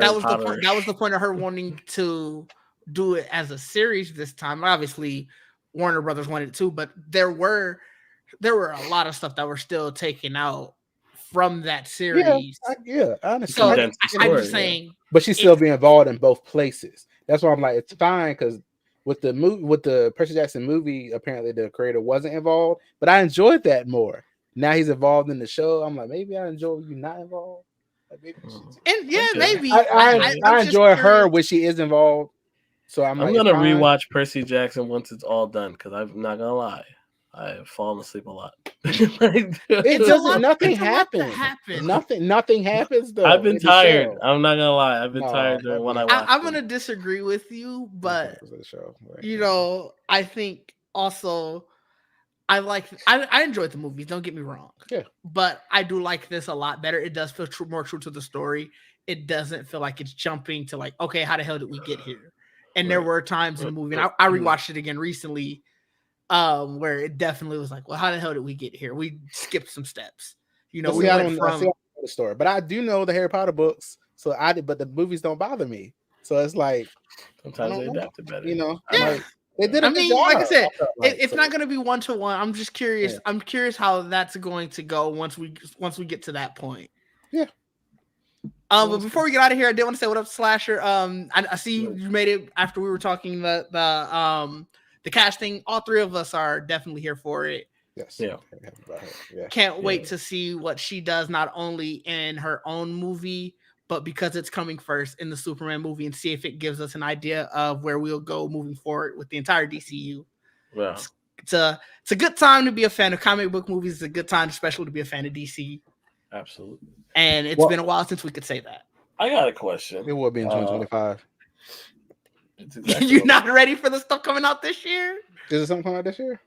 that was the point. That was the point of her wanting to do it as a series this time. Obviously, Warner Brothers wanted it too, but there were a lot of stuff that were still taken out from that series. I understand. So I'm just saying, but she's still being involved in both places. That's why I'm like, it's fine because with the Percy Jackson movie, apparently the creator wasn't involved, but I enjoyed that more. Now he's involved in the show. I'm like, maybe I enjoy you not involved. Like maybe I enjoy her when she is involved. So I'm gonna rewatch Percy Jackson once it's all done because I'm not gonna lie, I have fallen asleep a lot. Nothing happens. Nothing happens though. I've been tired. I'm not gonna lie. I've been tired during when I watched. I'm gonna disagree with you, but I think also I enjoyed the movies. Don't get me wrong. Yeah, but I do like this a lot better. It does feel more true to the story. It doesn't feel like it's jumping to like, okay, how the hell did we get here? And there were times in the movie, and I rewatched it again recently, where it definitely was like, well, how the hell did we get here? We skipped some steps. We went from the story, but I do know the Harry Potter books, but the movies don't bother me. So it's like sometimes they adapted better. Like, they did. Like I said, it's not going to be 1-to-1. I'm just curious. Yeah. I'm curious how that's going to go once we get to that point. Yeah. But before we get out of here, I did want to say what up, Slasher. I see you made it after we were talking the casting. All three of us are definitely here for it. Yes. Yeah. Can't wait to see what she does, not only in her own movie, but because it's coming first in the Superman movie, and see if it gives us an idea of where we'll go moving forward with the entire DCU. Yeah. it's a good time to be a fan of comic book movies. It's a good time, especially to be a fan of DC. Absolutely. And it's been a while since we could say that. I got a question. It will be in 2025. You're not ready for the stuff coming out this year? Is it something coming out this year?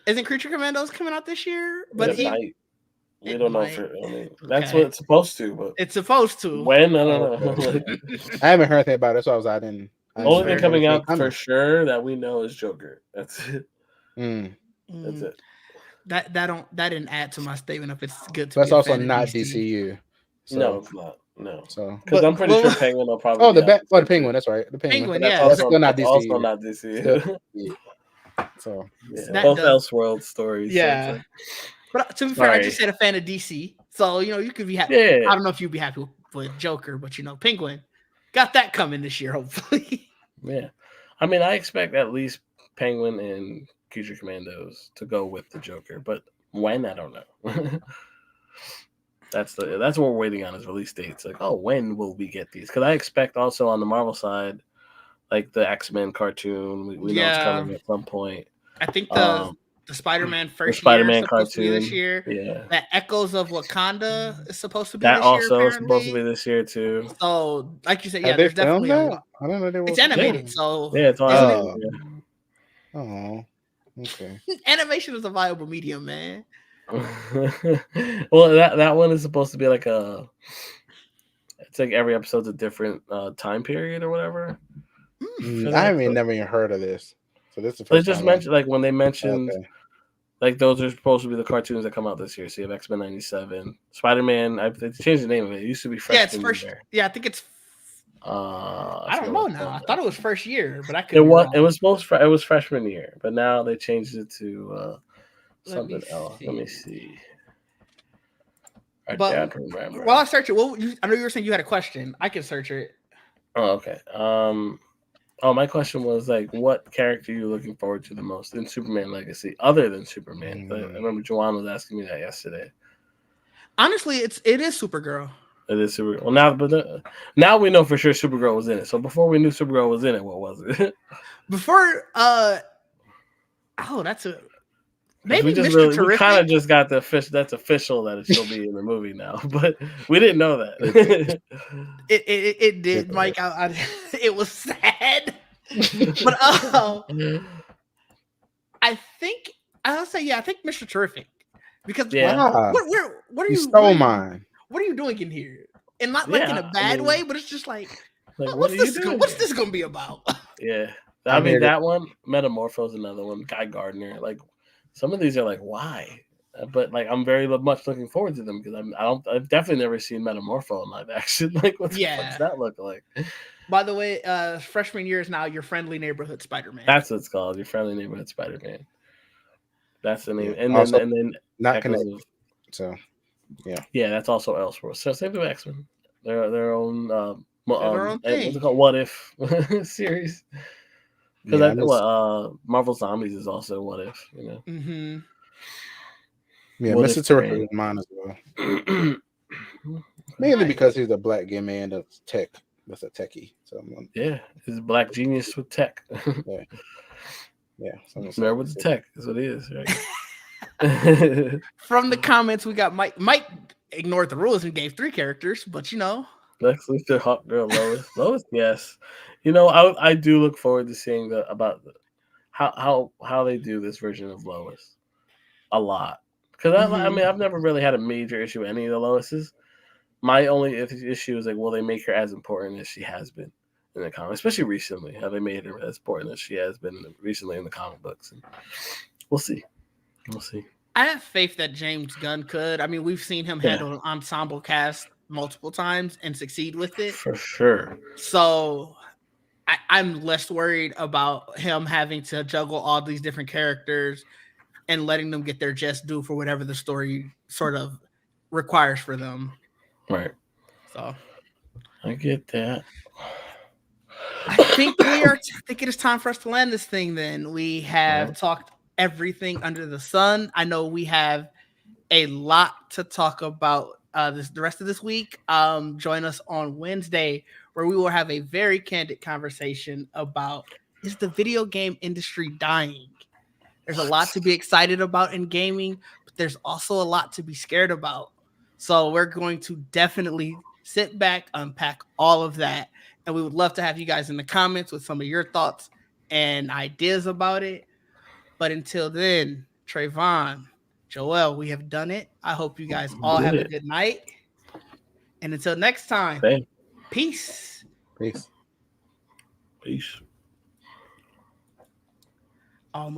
Isn't Creature Commandos coming out this year? But we don't know if that's what it's supposed to, but it's supposed to. When? I don't know. I haven't heard anything about it, so I didn't. Only thing coming out for sure that we know is Joker. That's it. That's it. That didn't add to my statement if it's good to That's be a also fan of not DC. DCU. So. No, it's not. No. So because I'm pretty sure Penguin will probably. Oh, the Penguin. That's right. The Penguin. Yeah. That's still not DCU. Also not DCU. So both Elseworld stories. Yeah. But to be fair, I just said a fan of DC. So, you could be happy. Yeah. I don't know if you'd be happy with Joker, but, Penguin got that coming this year, hopefully. Yeah. I mean, I expect at least Penguin and Creature Commandos to go with the Joker, but when, I don't know. That's what we're waiting on is release dates. Like, when will we get these? Because I expect also on the Marvel side, like the X-Men cartoon, we know it's coming at some point. I think the Spider-Man first Spider-Man year is supposed to be cartoon this year. Yeah. That Echoes of Wakanda is supposed to be that this year. Also apparently. is supposed to be this year too. So, like you said, Have there's they filmed definitely that? I don't know they were. it's animated. So yeah, it's all animated. Oh, okay. Animation is a viable medium, man. Well, that one is supposed to be like it's like every episode's a different time period or whatever. I haven't never even heard of this. So this is the They first just time mentioned like when they mentioned Okay. like those are supposed to be the cartoons that come out this year. So you have X-Men 97, Spider-Man. They changed the name of it. It used to be Freshman Yeah, it's first. Year. Yeah, I think it's. I don't know now. I thought it was first year, but I could. It was it was freshman year, but now they changed it to something else. Let me see. I don't remember. While I search it, I know you were saying you had a question. I can search it. Oh, okay. My question was like, what character are you looking forward to the most in Superman Legacy, other than Superman? I remember Joanne was asking me that yesterday. Honestly, it is Supergirl. It is Supergirl. Well, now we know for sure Supergirl was in it. So before we knew Supergirl was in it, what was it? Before, that's a maybe we just Mr. Terrific. We kind of just got the official. That's official that she'll be in the movie now, but we didn't know that. it did, Mike. It was sad, but I think I'll say I think Mr. Terrific because what are you stole mine? What are you doing in here? And not like in a bad way, but it's just like what's this going to be about? Yeah, I mean that one. Metamorpho is another one. Guy Gardner, like. Some of these are like, why? But like, I'm very much looking forward to them because I've definitely never seen Metamorpho in live action. Like, what's that look like? By the way, freshman year is now your friendly neighborhood Spider-Man. That's what it's called, your friendly neighborhood Spider-Man. That's the name, and also, then not connected. So, yeah, that's also Elseworld. So same with X-Men. Their own their own thing. What's it called? What If series. Because Marvel Zombies is also What If, Mm-hmm. Yeah, Mr. Terrific is mine as well. Mainly because he's a black gay man that's tech. That's a techie. So he's a black genius with tech. yeah. Nerd with the tech. That's what he is, right? From the comments, we got Mike. Mike ignored the rules and gave 3 characters, but Lex Luthor, Hawk Girl, Lois. Lois, yes. I do look forward to seeing how they do this version of Lois a lot. Because I mean, I've never really had a major issue with any of the Loises. My only issue is like, will they make her as important as she has been in the comics, especially recently? How they made her as important as she has been recently in the comic books. And we'll see. I have faith that James Gunn could. I mean, we've seen him handle an ensemble cast multiple times and succeed with it. For sure. So I'm less worried about him having to juggle all these different characters and letting them get their just due for whatever the story sort of requires for them. Right. So I get that. I think it is time for us to land this thing then. We have talked everything under the sun. I know we have a lot to talk about the rest of this week. Join us on Wednesday where we will have a very candid conversation about, is the video game industry dying? There's a lot to be excited about in gaming, but there's also a lot to be scared about. So we're going to definitely sit back, unpack all of that, and we would love to have you guys in the comments with some of your thoughts and ideas about it. But until then, Trayvon, Joel, we have done it. I hope you guys all have a good night. And until next time, peace. Peace. Peace.